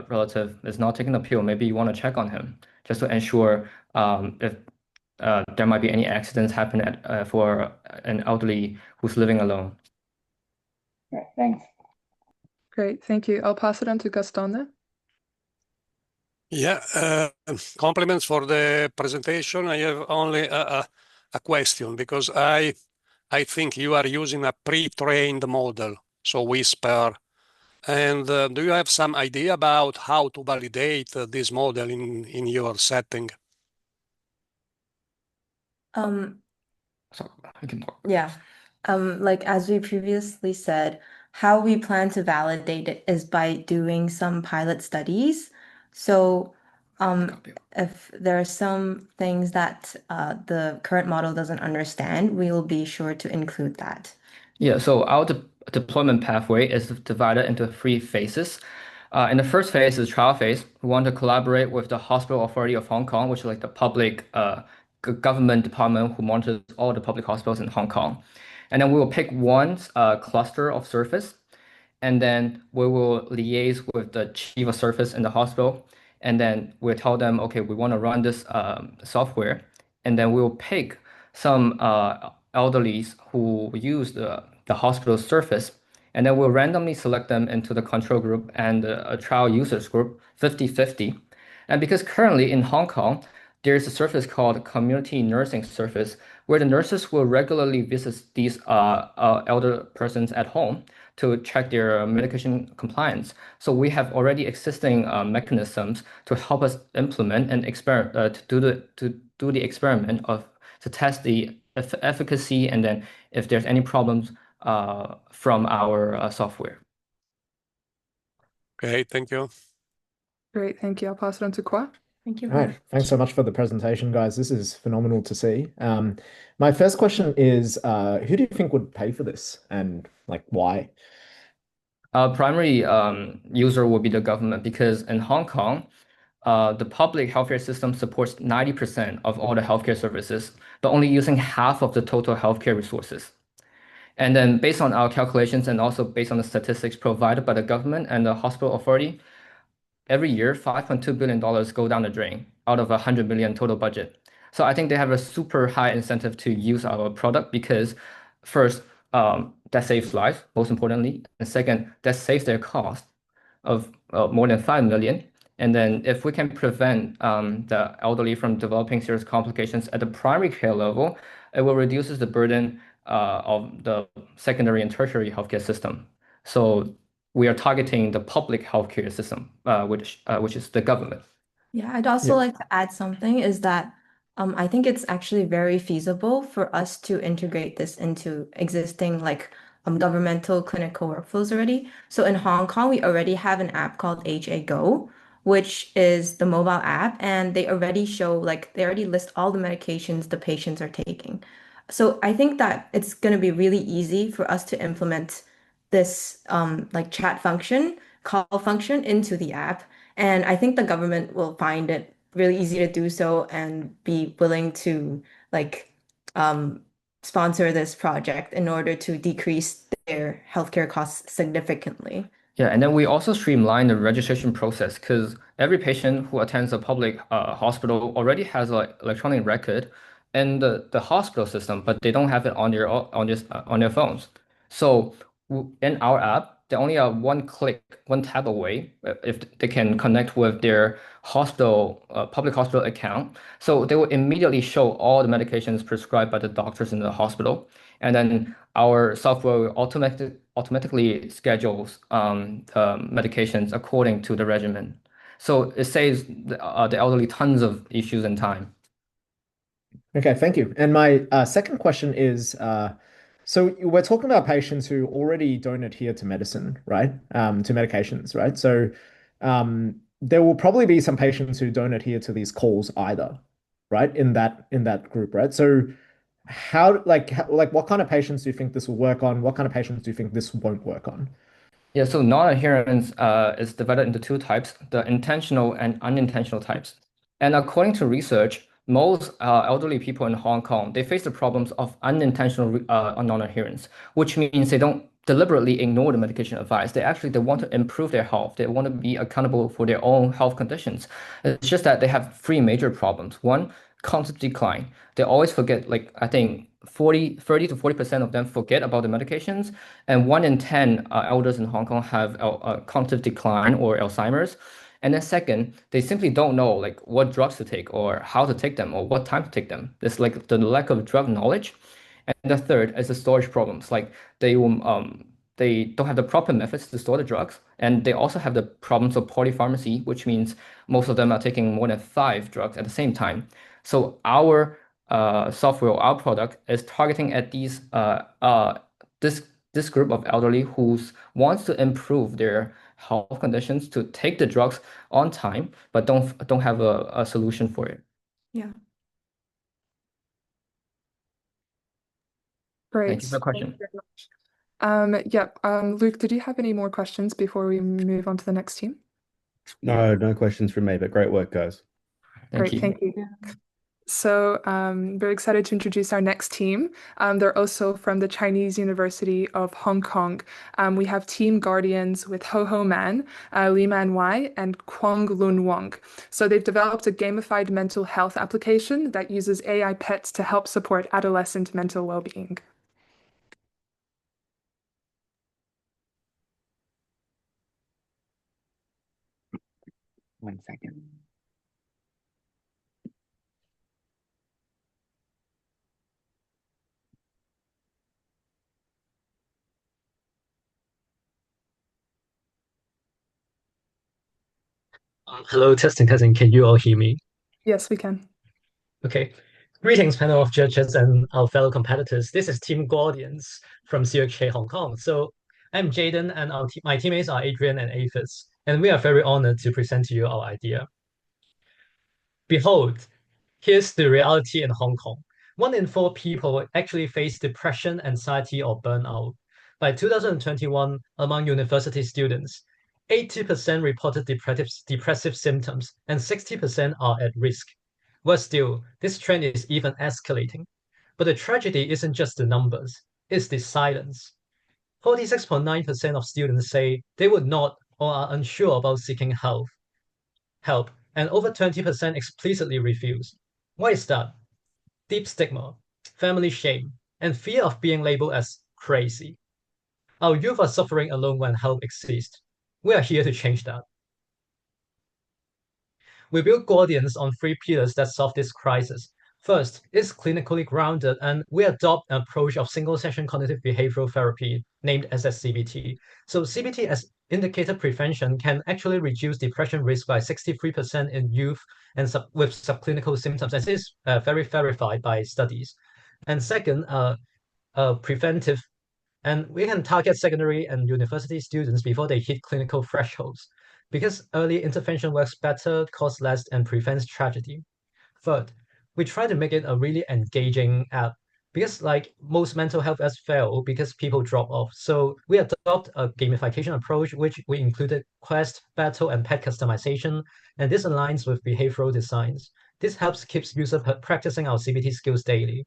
relative is not taking the pill. Maybe you want to check on him, just to ensure if there might be any accidents happen for an elderly who's living alone. Right, thanks. Great, thank you. I'll pass it on to Gaston then. Yeah, compliments for the presentation. I have only a question because I think you are using a pre-trained model, so Whisper. And do you have some idea about how to validate this model in your setting? So I can talk. Yeah. Like as we previously said, how we plan to validate it is by doing some pilot studies. So if there are some things that the current model doesn't understand, we will be sure to include that. Yeah, so our deployment pathway is divided into 3 phases. In the first phase, the trial phase, we want to collaborate with the Hospital Authority of Hong Kong, which is like the public government department who monitors all the public hospitals in Hong Kong. And then we will pick one cluster of surface, and then we will liaise with the chief of service in the hospital, and then we'll tell them, okay, we want to run this software, and then we'll pick some elderlies who use the hospital surface, and then we'll randomly select them into the control group and a trial users group, 50-50. And because currently in Hong Kong, there's a service called community nursing service, where the nurses will regularly visit these elder persons at home to check their medication compliance. So we have already existing mechanisms to help us implement and to do the experiment to test the efficacy, and then if there's any problems from our software. Okay, thank you. Great, thank you. I'll pass it on to Kwa. Thank you. All right, thanks so much for the presentation, guys. This is phenomenal to see. My first question is, who do you think would pay for this and like why? Our primary user will be the government because in Hong Kong, the public healthcare system supports 90% of all the healthcare services, but only using half of the total healthcare resources. And then based on our calculations and also based on the statistics provided by the government and the hospital authority, every year, $5.2 billion go down the drain out of a 100 million total budget. So I think they have a super high incentive to use our product because first, that saves lives, most importantly. And second, that saves their cost of more than 5 million. And then if we can prevent the elderly from developing serious complications at the primary care level, it will reduce the burden of the secondary and tertiary healthcare system. So we are targeting the public healthcare system, which is the government. Yeah, I'd also Yeah. like to add something is that I think it's actually very feasible for us to integrate this into existing like governmental clinical workflows already. So in Hong Kong, we already have an app called HA Go, which is the mobile app, and they already show like they already list all the medications the patients are taking. So I think that it's going to be really easy for us to implement this like chat function, call function into the app. And I think the government will find it really easy to do so and be willing to like sponsor this project in order to decrease their healthcare costs significantly. Yeah, and then we also streamline the registration process because every patient who attends a public hospital already has an electronic record in the hospital system, but they don't have it on their phones. So in our app, they only are one click, one tap away if they can connect with their public hospital account. So they will immediately show all the medications prescribed by the doctors in the hospital. And then our software automatically schedules the medications according to the regimen. So it saves the elderly tons of issues and time. Okay, thank you. And my second question is, so we're talking about patients who already don't adhere to medicine, right? To medications, right? So there will probably be some patients who don't adhere to these calls either, right? In that group, right? So what kind of patients do you think this will work on? What kind of patients do you think this won't work on? Yeah, so non-adherence is divided into two types, the intentional and unintentional types. And according to research, most elderly people in Hong Kong, they face the problems of unintentional non-adherence, which means they don't deliberately ignore the medication advice. They want to improve their health. They want to be accountable for their own health conditions. It's just that they have three major problems. One, cognitive decline. They always forget, like I think 30 to 40% of them forget about the medications, and 1 in 10 elders in Hong Kong have cognitive decline or Alzheimer's. And then second, they simply don't know like what drugs to take or how to take them or what time to take them. It's like the lack of drug knowledge. And the third is the storage problems. Like they don't have the proper methods to store the drugs, and they also have the problems of polypharmacy, which means most of them are taking more than 5 drugs at the same time. So our software, our product is targeting at this group of elderly who wants to improve their health conditions to take the drugs on time, but don't have a solution for it. Yeah. Great. Thank you for the question. Thank you very much. Yep. Luke, did you have any more questions before we move on to the next team? No questions from me, but great work, guys. Thank you. Thank you. So very excited to introduce our next team. They're also from the Chinese University of Hong Kong. We have Team Guardians with Ho Ho Man, Li Man Wai, and Kwong Lun Wong. So they've developed a gamified mental health application that uses AI pets to help support adolescent mental well-being. One second. Hello, testing. Can you all hear me? Yes, we can. Okay. Greetings, panel of judges and our fellow competitors. This is Team Guardians from CHK Hong Kong. So I'm Jaden, and my teammates are Adrian and Aphis, and we are very honored to present to you our idea. Behold, here's the reality in Hong Kong. 1 in 4 people actually face depression, anxiety, or burnout. By 2021, among university students, 80% reported depressive symptoms and 60% are at risk. Worse still, this trend is even escalating. But the tragedy isn't just the numbers, it's the silence. 46.9% of students say they would not or are unsure about seeking help, and over 20% explicitly refuse. Why is that? Deep stigma, family shame, and fear of being labeled as crazy. Our youth are suffering alone when help exists. We are here to change that. We build Guardians on 3 pillars that solve this crisis. First, it's clinically grounded, and we adopt an approach of single-session cognitive behavioral therapy named SSCBT. So CBT as indicator prevention can actually reduce depression risk by 63% in youth and with subclinical symptoms, and this is very verified by studies. And second, preventive, and we can target secondary and university students before they hit clinical thresholds, because early intervention works better, costs less, and prevents tragedy. Third, we try to make it a really engaging app, because like most mental health apps fail because people drop off. So we adopt a gamification approach, which we included quest, battle, and pet customization, and this aligns with behavioral designs. This helps keeps users practicing our CBT skills daily.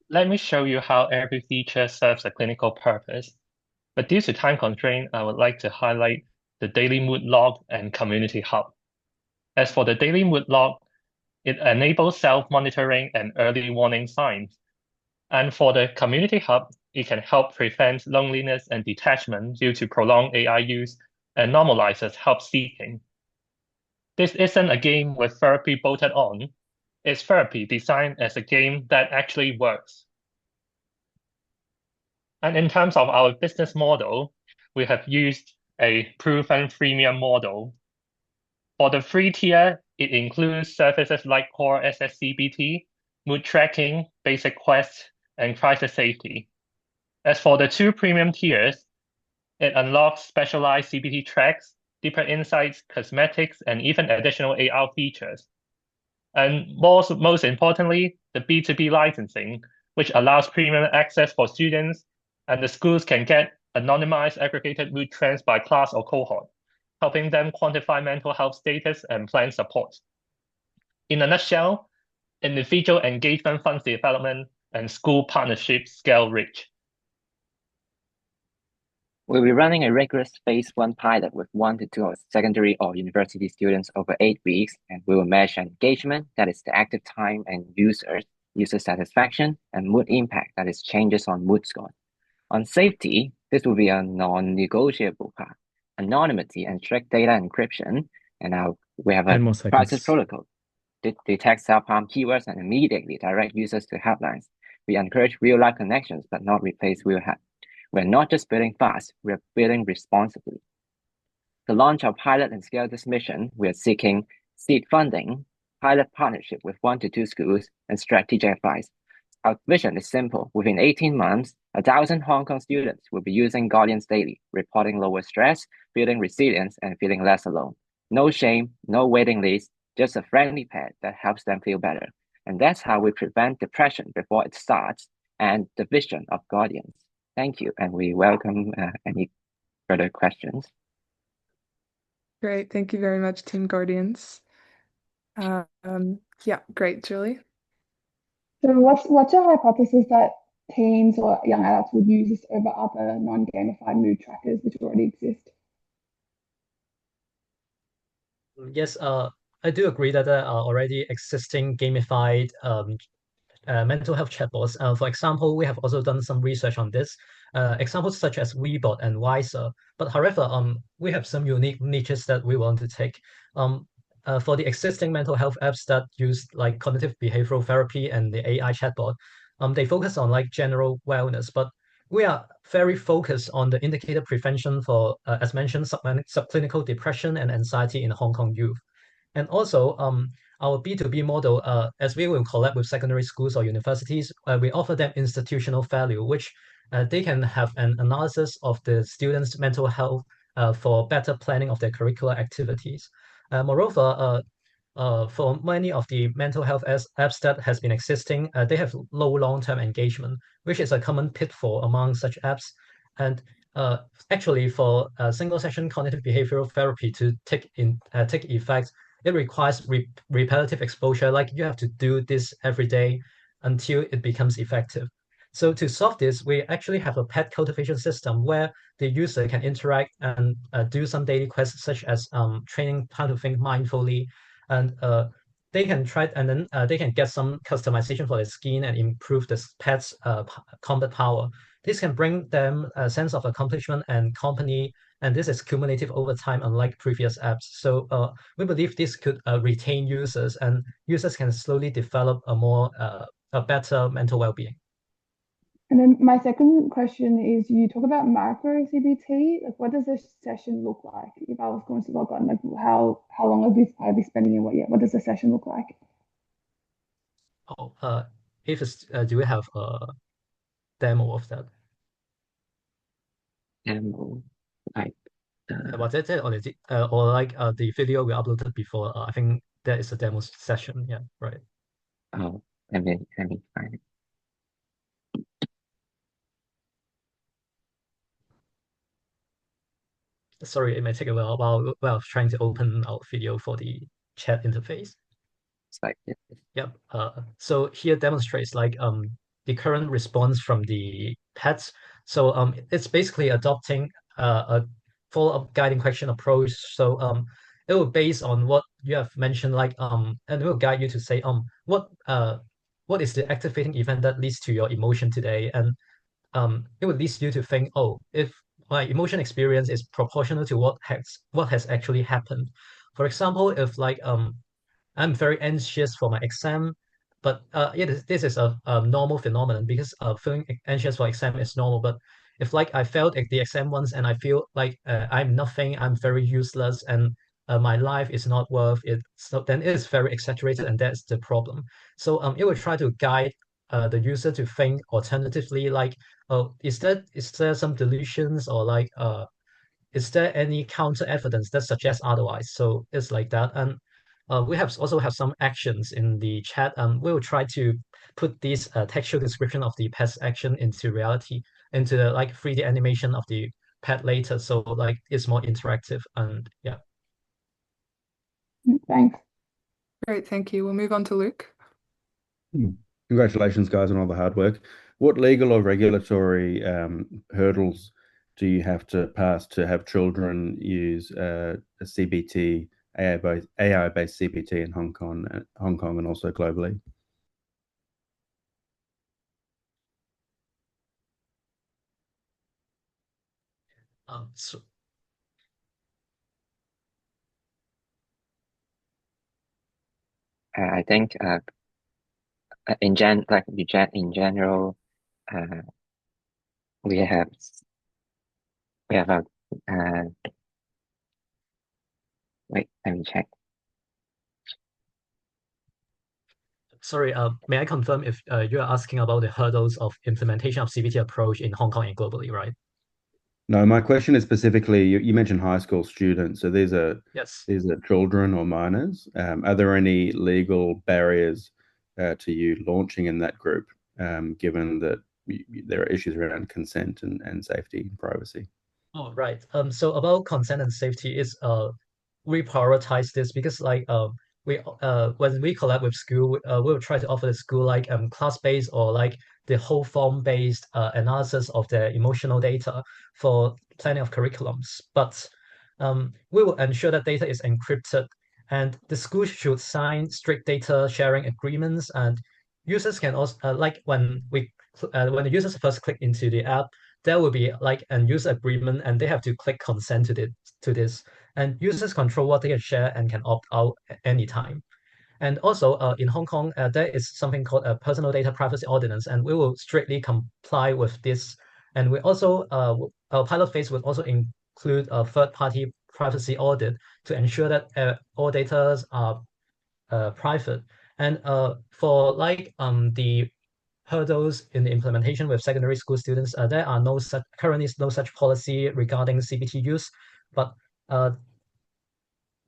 Let me show you how every feature serves a clinical purpose. But due to time constraint, I would like to highlight the Daily Mood Log and Community Hub. As for the Daily Mood Log, it enables self-monitoring and early warning signs. And for the Community Hub, it can help prevent loneliness and detachment due to prolonged AI use and normalizes help seeking. This isn't a game with therapy bolted on. It's therapy designed as a game that actually works. And in terms of our business model, we have used a proven freemium model. For the free tier, it includes services like core SSCBT, mood tracking, basic quests, and crisis safety. As for the 2 premium tiers, it unlocks specialized CBT tracks, deeper insights, cosmetics, and even additional AR features. And most importantly, the B2B licensing, which allows premium access for students, and the schools can get anonymized aggregated mood trends by class or cohort, helping them quantify mental health status and plan support. In a nutshell, individual engagement funds development and school partnerships scale reach. We'll be running a rigorous phase 1 pilot with 1 to 2 secondary or university students over 8 weeks, and we will measure engagement, that is the active time, and user satisfaction, and mood impact, that is changes on mood score. On safety, this will be a non-negotiable part. Anonymity and strict data encryption, and we have a crisis protocol. Detect self-harm keywords and immediately direct users to helplines. We encourage real-life connections, but not replace real help. We're not just building fast, we're building responsibly. To launch our pilot and scale this mission, we are seeking seed funding, pilot partnership with 1 to 2 schools, and strategic advice. Our vision is simple. Within 18 months, 1,000 Hong Kong students will be using Guardians daily, reporting lower stress, building resilience, and feeling less alone. No shame, no waiting list, just a friendly pet that helps them feel better. And that's how we prevent depression before it starts, and the vision of Guardians. Thank you, and we welcome any further questions. Great, thank you very much, Team Guardians. Yeah, great, Julie. So what's your hypothesis that teens or young adults would use this over other non-gamified mood trackers which already exist? Yes, I do agree that there are already existing gamified mental health chatbots. For example, we have also done some research on this. Examples such as WeBot and Wiser. But however, we have some unique niches that we want to take. For the existing mental health apps that use like cognitive behavioral therapy and the AI chatbot, they focus on like general wellness, but we are very focused on the indicator prevention for, as mentioned, subclinical depression and anxiety in Hong Kong youth. And also, our B2B model, as we will collab with secondary schools or universities, we offer them institutional value, which they can have an analysis of the students' mental health for better planning of their curricular activities. Moreover, for many of the mental health apps that has been existing, they have low long-term engagement, which is a common pitfall among such apps. And actually, for single session cognitive behavioral therapy to take effect, it requires repetitive exposure. Like you have to do this every day until it becomes effective. So to solve this, we actually have a pet cultivation system where the user can interact and do some daily quests, such as training how to think mindfully, and they can try, and then they can get some customization for their skin and improve the pet's combat power. This can bring them a sense of accomplishment and company, and this is cumulative over time, unlike previous apps. So we believe this could retain users, and users can slowly develop a better mental well-being. And then my second question is, you talk about micro CBT. Like, what does a session look like? If I was going to log on, like how long I'll be spending and what does a session look like? Oh, if it's, do we have a demo of that? Demo, like Was it or like the video we uploaded before? I think there is a demo session. Yeah, right. oh, let me find it. Sorry, it may take a while trying to open our video for the chat interface. It's like this. Yep. So here demonstrates like the current response from the pets. So it's basically adopting a follow-up guiding question approach. So it will base on what you have mentioned, like and it will guide you to say what is the activating event that leads to your emotion today, and it would lead you to think, oh, if my emotion experience is proportional to what has actually happened. For example, if like I'm very anxious for my exam, but this is a normal phenomenon because feeling anxious for exam is normal. But if like I failed at the exam once and I feel like I'm nothing, I'm very useless, and my life is not worth it, so then it is very exaggerated, and that's the problem. So it will try to guide the user to think alternatively, like, oh, is there some delusions, or like is there any counter evidence that suggests otherwise? So it's like that. And we also have some actions in the chat. We will try to put this textual description of the pet's action into reality, into the like 3D animation of the pet later. So like it's more interactive, and yeah. Thanks. Great, thank you. We'll move on to Luke. Congratulations, guys, on all the hard work. What legal or regulatory hurdles do you have to pass to have children use a CBT, AI-based CBT in Hong Kong and also globally? So I think in general, we have a wait, let me check. Sorry, may I confirm if you are asking about the hurdles of implementation of CBT approach in Hong Kong and globally, right? No, my question is specifically, you mentioned high school students, so these are children or minors. Are there any legal barriers to you launching in that group, given that there are issues around consent and safety and privacy? Oh, right. So about consent and safety is we prioritize this because like when we collab with school, we'll try to offer the school like class-based or like the whole form-based analysis of their emotional data for planning of curriculums. But we will ensure that data is encrypted, and the school should sign strict data sharing agreements, and users can also like when the users first click into the app, there will be like a user agreement, and they have to click consent to this. And users control what they can share and can opt out at any time. And also in Hong Kong, there is something called a personal data privacy ordinance, and we will strictly comply with this. And we also, our pilot phase will also include a third-party privacy audit to ensure that all data are private. And for like the hurdles in the implementation with secondary school students, there are currently no such policy regarding CBT use, but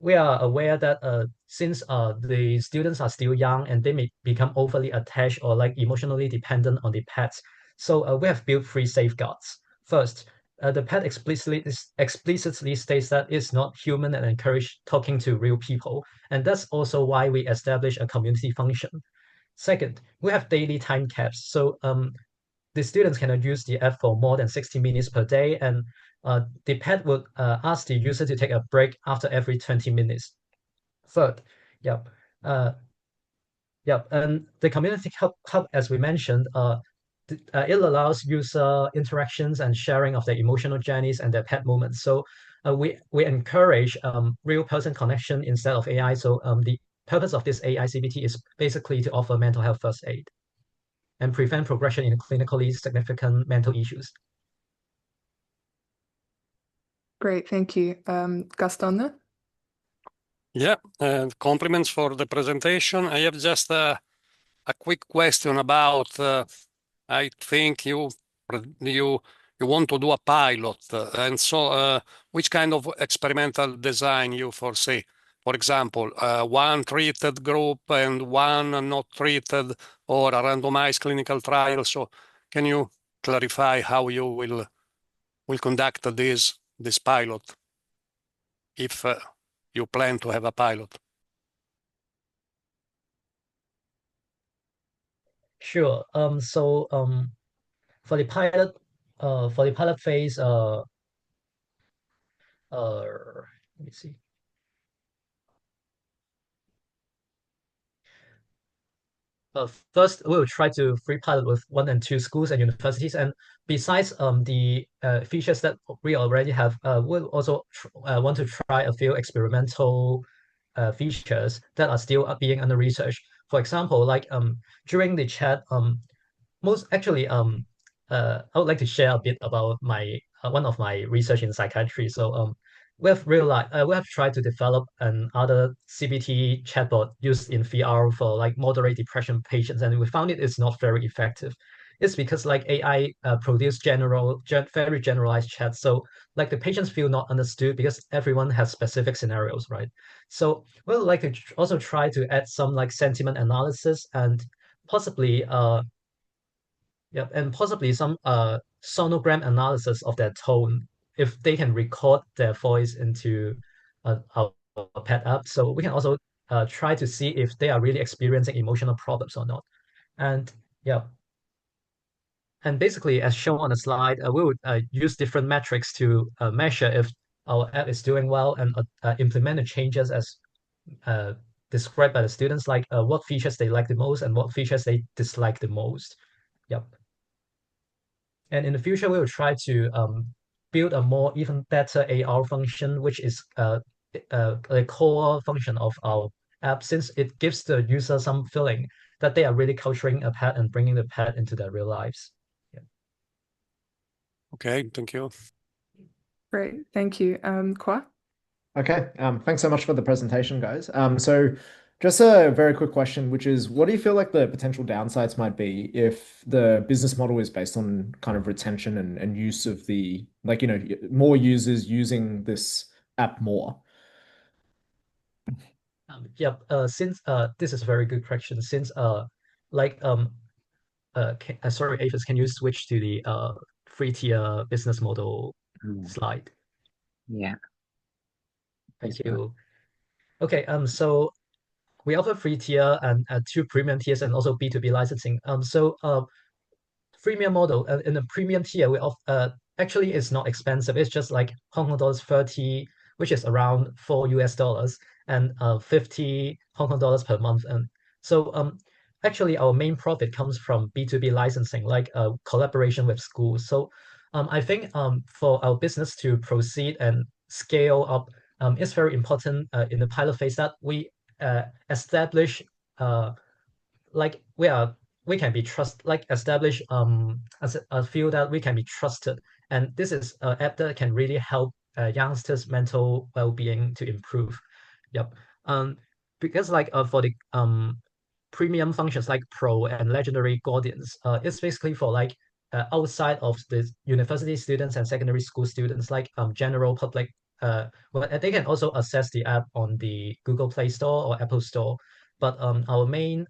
we are aware that since the students are still young and they may become overly attached or like emotionally dependent on the pets, so we have built 3 safeguards. First, the pet explicitly states that it's not human and encourage talking to real people, and that's also why we establish a community function. Second, we have daily time caps, so the students cannot use the app for more than 60 minutes per day, and the pet would ask the user to take a break after every 20 minutes. Third, and the community hub, as we mentioned, it allows user interactions and sharing of their emotional journeys and their pet moments. So we encourage real person connection instead of AI. So the purpose of this AI CBT is basically to offer mental health first aid and prevent progression in clinically significant mental issues. Great, thank you. Gaston? Yeah, compliments for the presentation. I have just a quick question about, I think you want to do a pilot, and so which kind of experimental design you foresee? For example, one treated group and one not treated, or a randomized clinical trial. So can you clarify how you will conduct this pilot, if you plan to have a pilot? Sure. So for the pilot phase, let me see. First, we will try to free pilot with 1 and 2 schools and universities, and besides the features that we already have, we'll also want to try a few experimental features that are still being under research. For example, like during the chat, I would like to share a bit about my one of my research in psychiatry. So we have tried to develop another CBT chatbot used in VR for like moderate depression patients, and we found it is not very effective. It's because like AI produce very generalized chats, so like the patients feel not understood because everyone has specific scenarios, right? So we would like to also try to add some like sentiment analysis and possibly some sonogram analysis of their tone if they can record their voice into our pet app. So we can also try to see if they are really experiencing emotional problems or not. And basically, as shown on the slide, we would use different metrics to measure if our app is doing well and implement the changes as described by the students, like what features they like the most and what features they dislike the most. And in the future, we will try to build a more even better AR function, which is a core function of our app, since it gives the user some feeling that they are really culturing a pet and bringing the pet into their real lives. Okay, thank you. Great, thank you. Kwa? Okay, thanks so much for the presentation, guys. So just a very quick question, which is, what do you feel like the potential downsides might be if the business model is based on kind of retention and use of the, like, more users using this app more? Since this is a very good question, since sorry, Aphis, can you switch to the free tier business model slide? Yeah. Thank you. Okay, so we offer free tier and 2 premium tiers and also B2B licensing. So freemium model in the premium tier, we offer actually it's not expensive. It's just like Hong Kong dollars 30, which is around $4 US, and 50 Hong Kong dollars per month. And so actually our main profit comes from B2B licensing, like collaboration with schools. So I think for our business to proceed and scale up, it's very important in the pilot phase that we establish like we can be establish as a field that we can be trusted, and this is an app that can really help youngsters' mental well-being to improve. Because like for the premium functions like Pro and Legendary Guardians, it's basically for like outside of the university students and secondary school students, like general public well, they can also access the app on the Google Play Store or Apple Store. But our main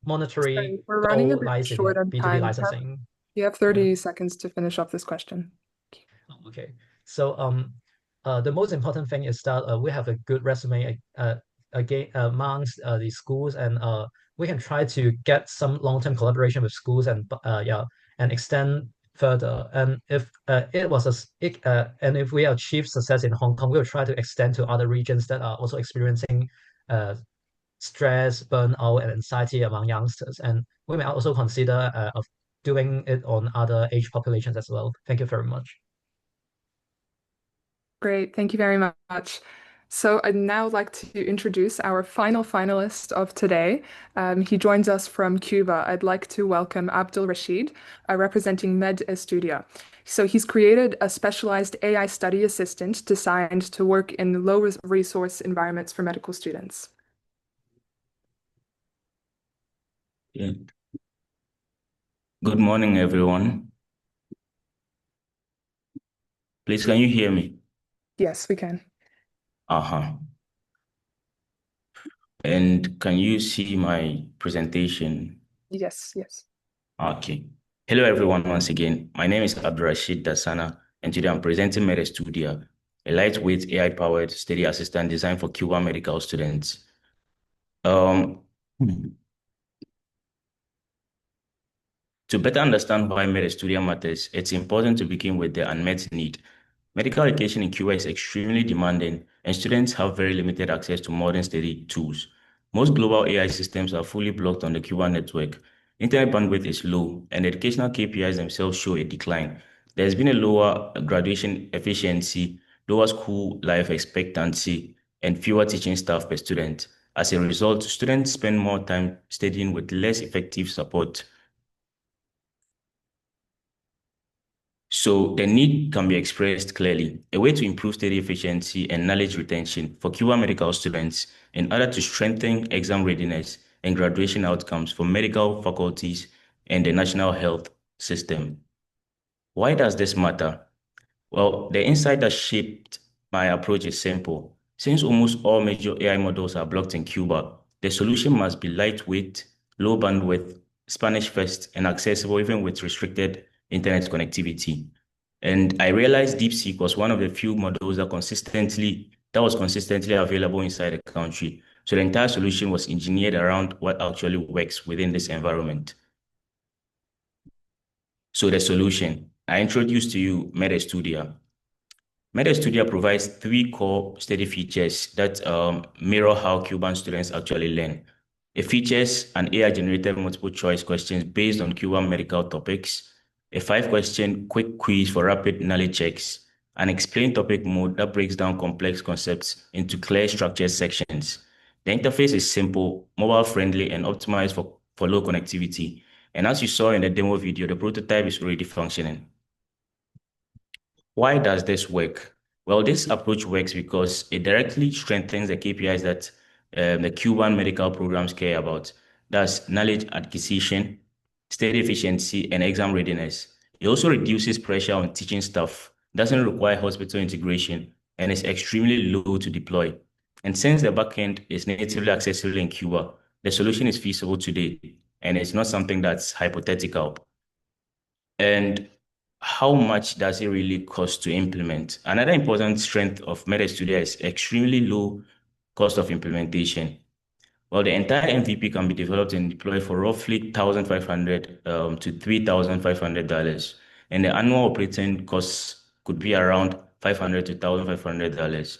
monetary Sorry, we're running a goal bit lies in short on B2B time. licensing. You have 30 seconds to finish off this question. Okay, so the most important thing is that we have a good resume again amongst the schools, and we can try to get some long-term collaboration with schools and and extend further. And if if we achieve success in Hong Kong, we'll try to extend to other regions that are also experiencing stress, burnout, and anxiety among youngsters. And we may also consider of doing it on other age populations as well. Thank you very much. Great, thank you very much. So I'd now like to introduce our final finalist of today. He joins us from Cuba. I'd like to welcome Abdul Rashid, representing Med Estudia. So he's created a specialized AI study assistant designed to work in low resource environments for medical students. Yeah. Good morning, everyone. Please, can you hear me? Yes, we can. And can you see my presentation? Yes. Okay. Hello, everyone, once again. My name is Abdul Rashid Dasana, and today I'm presenting Med Estudia, a lightweight AI-powered study assistant designed for Cuban medical students. To better understand why Med Estudia matters, it's important to begin with the unmet need. Medical education in Cuba is extremely demanding, and students have very limited access to modern study tools. Most global AI systems are fully blocked on the Cuban network. Internet bandwidth is low, and educational KPIs themselves show a decline. There's been a lower graduation efficiency, lower school life expectancy, and fewer teaching staff per student. As a result, students spend more time studying with less effective support. So the need can be expressed clearly, a way to improve study efficiency and knowledge retention for Cuban medical students in order to strengthen exam readiness and graduation outcomes for medical faculties and the national health system. Why does this matter? Well, the insight that shaped my approach is simple. Since almost all major AI models are blocked in Cuba, the solution must be lightweight, low bandwidth, Spanish first, and accessible even with restricted internet connectivity. And I realized DeepSeek was one of the few models that was consistently available inside the country. So the entire solution was engineered around what actually works within this environment. So the solution, I introduced to you Med Estudia. Med Estudia provides 3 core study features that mirror how Cuban students actually learn. It features an AI-generated multiple choice questions based on Cuban medical topics, a 5-question quick quiz for rapid knowledge checks, an explain topic mode that breaks down complex concepts into clear structured sections. The interface is simple, mobile-friendly, and optimized for low connectivity. And as you saw in the demo video, the prototype is already functioning. Why does this work? Well, this approach works because it directly strengthens the KPIs that the Cuban medical programs care about. That's knowledge acquisition, study efficiency, and exam readiness. It also reduces pressure on teaching staff, doesn't require hospital integration, and is extremely low to deploy. And since the backend is natively accessible in Cuba, the solution is feasible today, and it's not something that's hypothetical. And how much does it really cost to implement? Another important strength of Med Estudia is extremely low cost of implementation. Well, the entire MVP can be developed and deployed for roughly $1,500 to $3,500, and the annual operating costs could be around $500 to $1,500.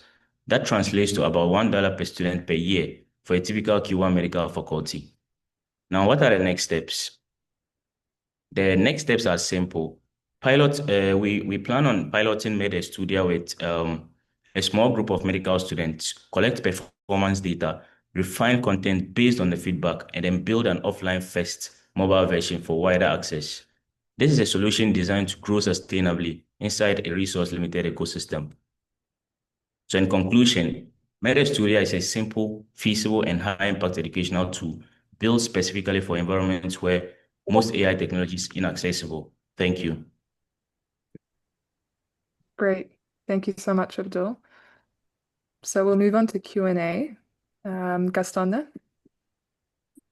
That translates to about $1 per student per year for a typical Cuban medical faculty. Now, what are the next steps? The next steps are simple. We plan on piloting Med Estudia with a small group of medical students, collect performance data, refine content based on the feedback, and then build an offline first mobile version for wider access. This is a solution designed to grow sustainably inside a resource-limited ecosystem. So in conclusion, Med Estudia is a simple, feasible, and high-impact educational tool built specifically for environments where most AI technology is inaccessible. Thank you. Great. Thank you so much, Abdul. So we'll move on to Q&A. Gaston?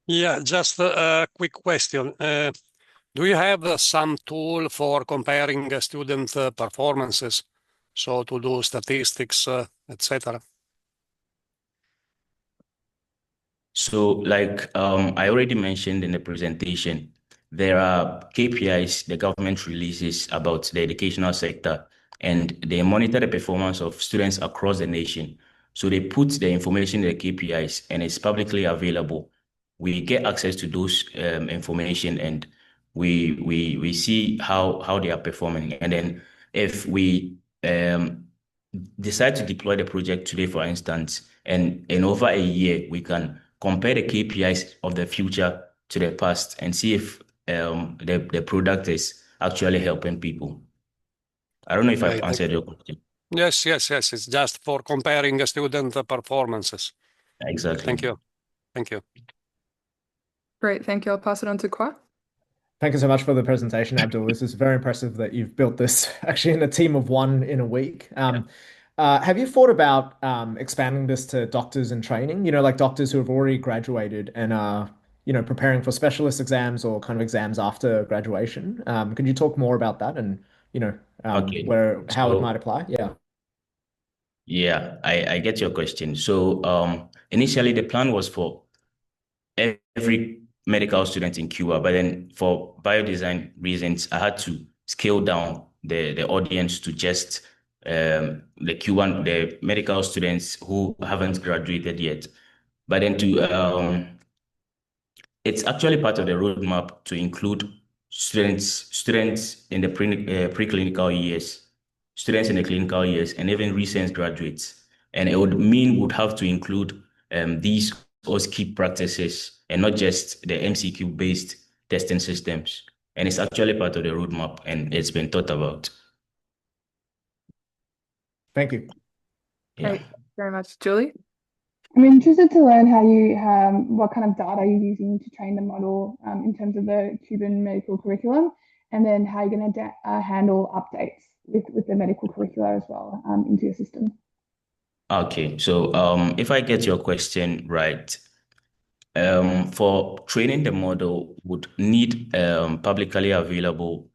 Yeah, just a quick question. Do you have some tool for comparing student performances? So to do statistics, etc. So, like I already mentioned in the presentation, there are KPIs the government releases about the educational sector, and they monitor the performance of students across the nation. So they put the information in the KPIs, and it's publicly available. We get access to those information, and we see how they are performing. And then if we decide to deploy the project today, for instance, and in over a year, we can compare the KPIs of the future to the past and see if the product is actually helping people. I don't know if I've answered your question. Yes. It's just for comparing student performances. Exactly. Thank you. Great, thank you. I'll pass it on to Kwa. Thank you so much for the presentation, Abdul. This is very impressive that you've built this actually in a team of one in a week. Have you thought about expanding this to doctors in training? Like doctors who have already graduated and are, preparing for specialist exams or kind of exams after graduation. Could you talk more about that and, Okay. how it might apply? Yeah. Yeah, I get your question. So initially the plan was for every medical student in Cuba, but then for biodesign reasons, I had to scale down the audience to just the medical students who haven't graduated yet. But then it's actually part of the roadmap to include students in the preclinical years, students in the clinical years, and even recent graduates. And it would have to include these OSCE practices and not just the MCQ-based testing systems. And it's actually part of the roadmap, and it's been thought about. Thank you. Yeah. Great, very much. Julie? I'm interested to learn what kind of data you're using to train the model in terms of the Cuban medical curriculum, and then how you're going to handle updates with the medical curricula as well into your system. Okay, so if I get your question right, for training the model would need publicly available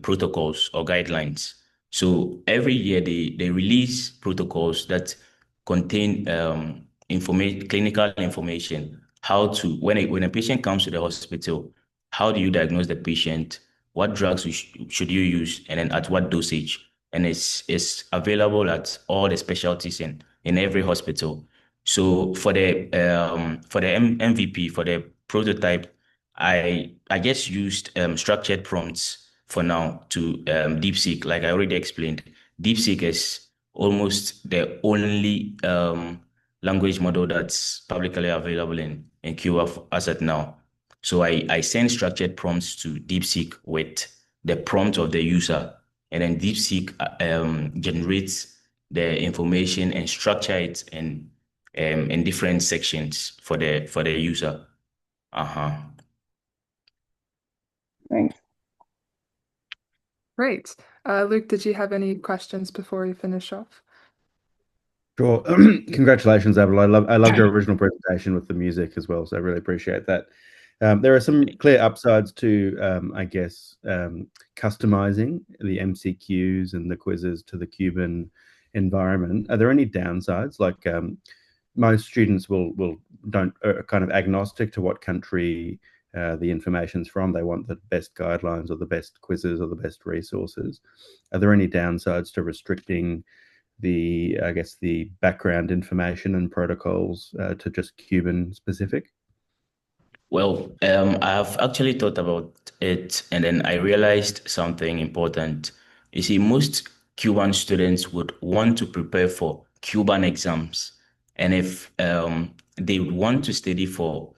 protocols or guidelines. So every year they release protocols that contain clinical information, how to when a patient comes to the hospital, how do you diagnose the patient, what drugs should you use, and then at what dosage, and it's available at all the specialties in every hospital. So for the MVP, for the prototype, I just used structured prompts for now to DeepSeek. Like I already explained, DeepSeek is almost the only language model that's publicly available in Cuba as at now. So I send structured prompts to DeepSeek with the prompt of the user, and then DeepSeek generates the information and structure it in different sections for the user. Thanks. Great. Luke, did you have any questions before we finish off? Sure. Congratulations, Abdul. I loved your original presentation with the music as well, so I really appreciate that. There are some clear upsides to, I guess, customizing the MCQs and the quizzes to the Cuban environment. Are there any downsides? Like most students are kind of agnostic to what country the information's from. They want the best guidelines or the best quizzes or the best resources. Are there any downsides to restricting the background information and protocols to just Cuban specific? Well, I've actually thought about it, and then I realized something important. You see, most Cuban students would want to prepare for Cuban exams. And if they would want to study for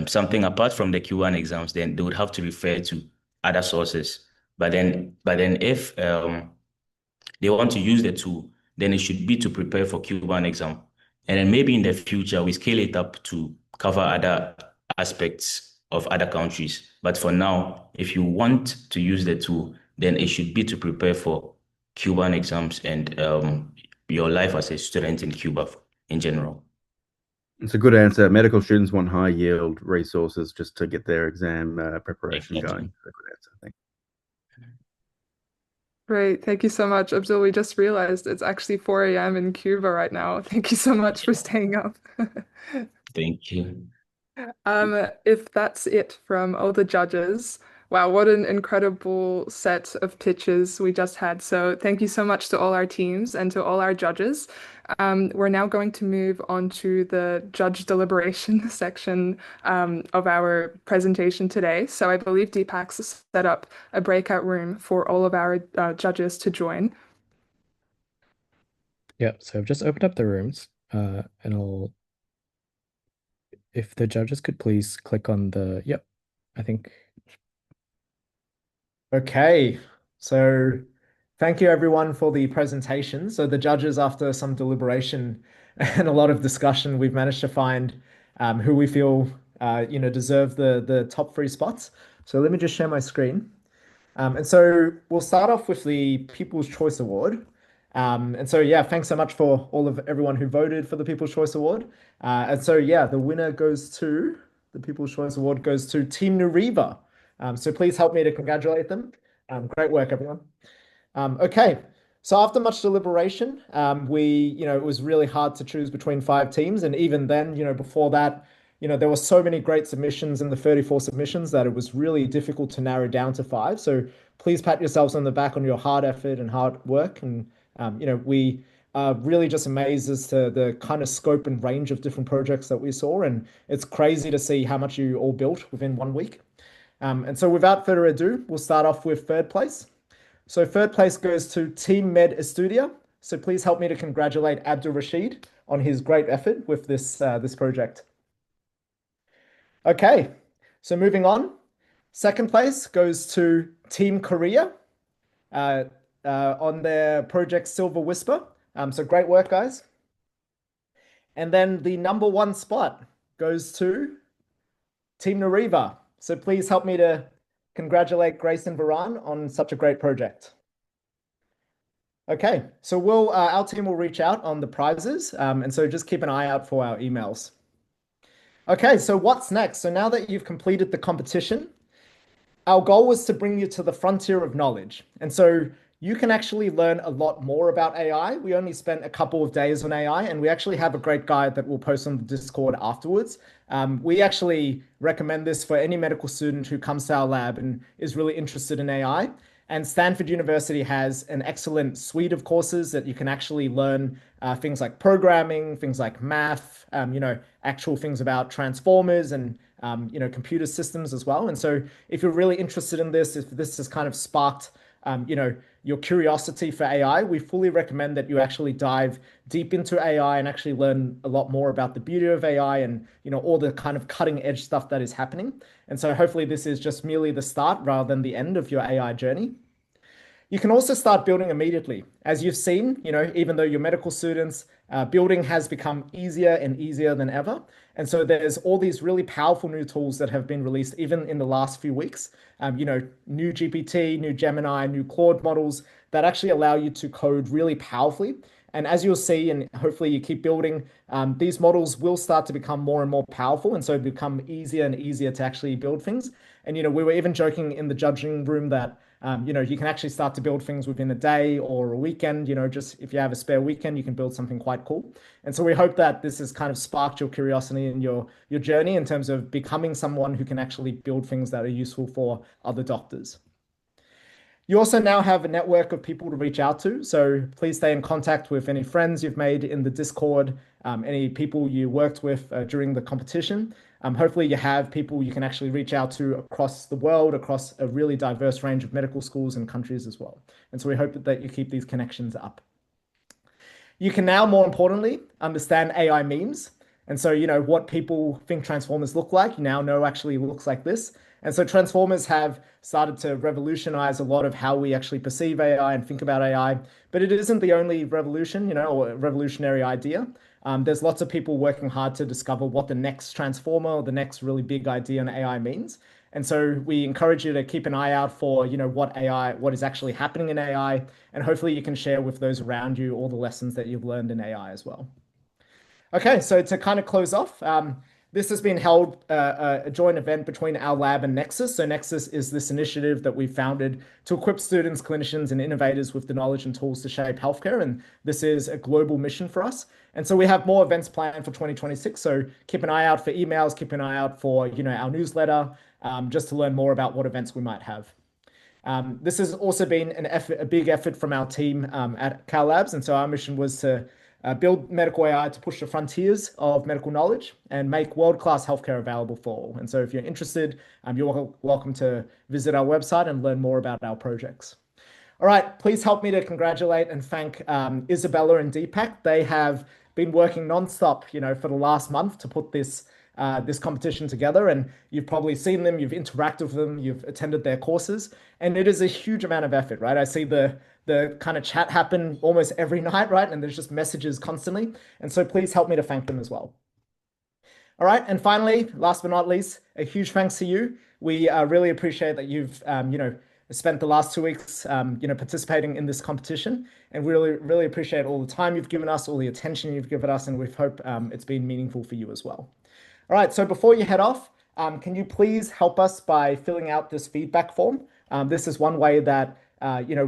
something apart from the Cuban exams, then they would have to refer to other sources. But then if they want to use the tool, then it should be to prepare for Cuban exam. And then maybe in the future, we scale it up to cover other aspects of other countries. But for now, if you want to use the tool, then it should be to prepare for Cuban exams and your life as a student in Cuba in general? It's a good answer. Medical students want high yield resources just to get their exam preparation Exactly. going. A good answer. Thank you. Great. Thank you so much, Abdul. We just realized it's actually 4 a.m. in Cuba right now. Thank you so much for staying up. Thank you. If that's it from all the judges, wow, what an incredible set of pitches we just had. So thank you so much to all our teams and to all our judges. We're now going to move on to the judge deliberation section of our presentation today. So I believe Deepak's set up a breakout room for all of our judges to join. Yep, so I've just opened up the rooms, and if the judges could please click on the, yep, I think. Okay, so thank you everyone for the presentation. So the judges, after some deliberation and a lot of discussion, we've managed to find who we feel deserve the top 3 spots. So let me just share my screen. And so we'll start off with the People's Choice Award. And so yeah, thanks so much for everyone who voted for the People's Choice Award. And so yeah, the People's Choice Award goes to Team Nuriva. So please help me to congratulate them. Great work, everyone. Okay, so after much deliberation, it was really hard to choose between 5 teams, and even then, before that, there were so many great submissions in the 34 submissions that it was really difficult to narrow down to 5. So please pat yourselves on the back on your hard effort and hard work. And, we are really just amazed as to the kind of scope and range of different projects that we saw. And it's crazy to see how much you all built within 1 week. And so without further ado, we'll start off with 3rd place. So 3rd place goes to Team Med Estudia. So please help me to congratulate Abdul Rashid on his great effort with this project. Okay, so moving on. 2nd place goes to Team Korea on their project Silver Whisper. So great work, guys. And then the number 1 spot goes to Team Nuriva. So please help me to congratulate Grayson Varan on such a great project. Okay, so our team will reach out on the prizes, and so just keep an eye out for our emails. Okay, so what's next? So now that you've completed the competition, our goal was to bring you to the frontier of knowledge. And so you can actually learn a lot more about AI. We only spent a couple of days on AI, and we actually have a great guide that we'll post on the Discord afterwards. We actually recommend this for any medical student who comes to our lab and is really interested in AI. And Stanford University has an excellent suite of courses that you can actually learn things like programming, things like math, actual things about transformers and computer systems as well. And so if you're really interested in this, if this has kind of sparked your curiosity for AI, we fully recommend that you actually dive deep into AI and actually learn a lot more about the beauty of AI and all the kind of cutting edge stuff that is happening. And so hopefully this is just merely the start rather than the end of your AI journey. You can also start building immediately. As you've seen, even though you're medical students, building has become easier and easier than ever. And so there's all these really powerful new tools that have been released even in the last few weeks. New GPT, new Gemini, new Claude models that actually allow you to code really powerfully. And as you'll see, and hopefully you keep building, these models will start to become more and more powerful, and so become easier and easier to actually build things. And we were even joking in the judging room that you can actually start to build things within a day or a weekend. Just if you have a spare weekend, you can build something quite cool. And so we hope that this has kind of sparked your curiosity and your journey in terms of becoming someone who can actually build things that are useful for other doctors. You also now have a network of people to reach out to. So please stay in contact with any friends you've made in the Discord, any people you worked with during the competition. Hopefully you have people you can actually reach out to across the world, across a really diverse range of medical schools and countries as well. And so we hope that you keep these connections up. You can now, more importantly, understand AI memes. And so, what people think transformers look like, you now know actually looks like this. And so transformers have started to revolutionize a lot of how we actually perceive AI and think about AI, but it isn't the only revolution, or revolutionary idea. there's lots of people working hard to discover what the next transformer or the next really big idea in AI means. And so we encourage you to keep an eye out for, what is actually happening in AI, and hopefully you can share with those around you all the lessons that you've learned in AI as well. Okay, so to kind of close off, this has been held a joint event between our lab and Nexus. So Nexus is this initiative that we founded to equip students, clinicians, and innovators with the knowledge and tools to shape healthcare. And this is a global mission for us. And so we have more events planned for 2026. So keep an eye out for emails, keep an eye out for our newsletter, just to learn more about what events we might have. This has also been a big effort from our team at Cal Labs. And so our mission was to build medical AI to push the frontiers of medical knowledge and make world-class healthcare available for all. And so if you're interested, you're welcome to visit our website and learn more about our projects. All right, please help me to congratulate and thank Isabella and Deepak. They have been working nonstop, for the last month to put this competition together, and you've probably seen them, you've interacted with them, you've attended their courses, and it is a huge amount of effort, right? I see the kind of chat happen almost every night, right? And there's just messages constantly. And so please help me to thank them as well. All right, and finally, last but not least, a huge thanks to you. We really appreciate that you've, spent the last 2 weeks, participating in this competition, and we really, really appreciate all the time you've given us, all the attention you've given us, and we hope it's been meaningful for you as well. All right, so before you head off, can you please help us by filling out this feedback form? This is one way that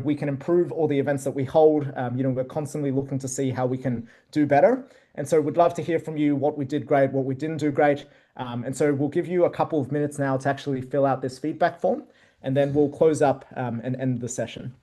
we can improve all the events that we hold. We're constantly looking to see how we can do better. And so we'd love to hear from you what we did great, what we didn't do great. And so we'll give you a couple of minutes now to actually fill out this feedback form, and then we'll close up and end the session.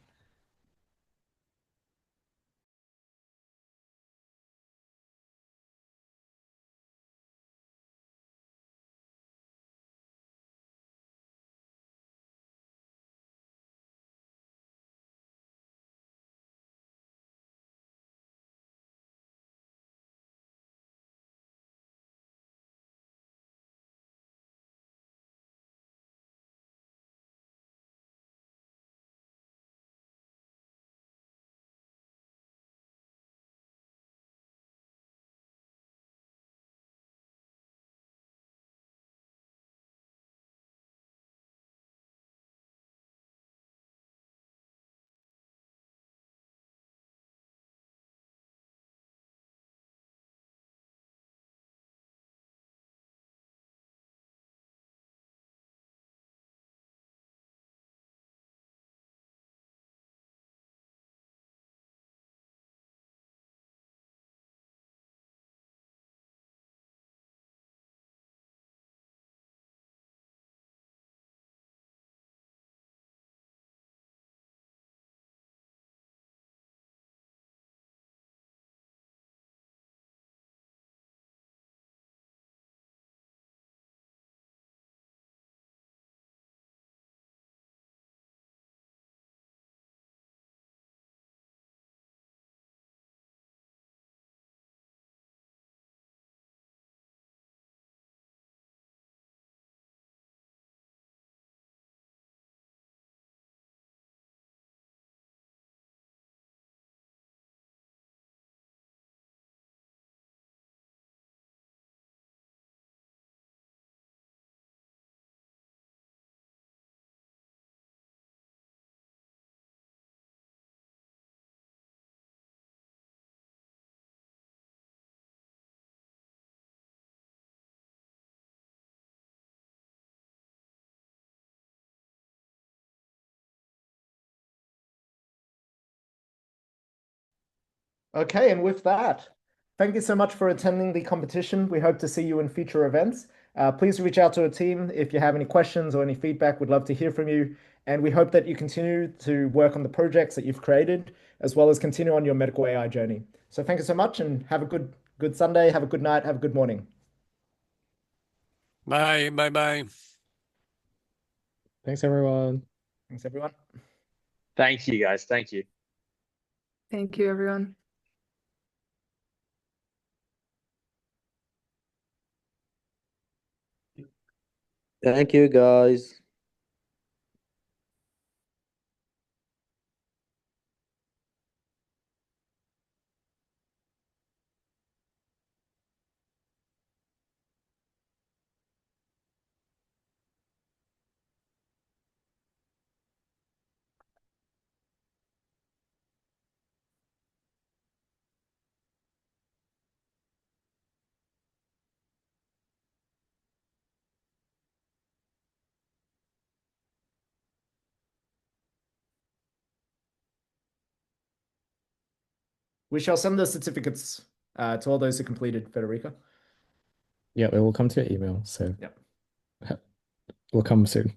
Okay, and with that, thank you so much for attending the competition. We hope to see you in future events. Please reach out to our team if you have any questions or any feedback. We'd love to hear from you. And we hope that you continue to work on the projects that you've created, as well as continue on your medical AI journey. So thank you so much, and have a good Sunday, have a good night, have a good morning. Bye, bye, bye. Thanks, everyone. Thanks, everyone. Thank you, guys. Thank you. Thank you, everyone. Thank you, guys. We shall send the certificates to all those who completed, Federica. Yeah, it will come to your email. So Yep. will come soon.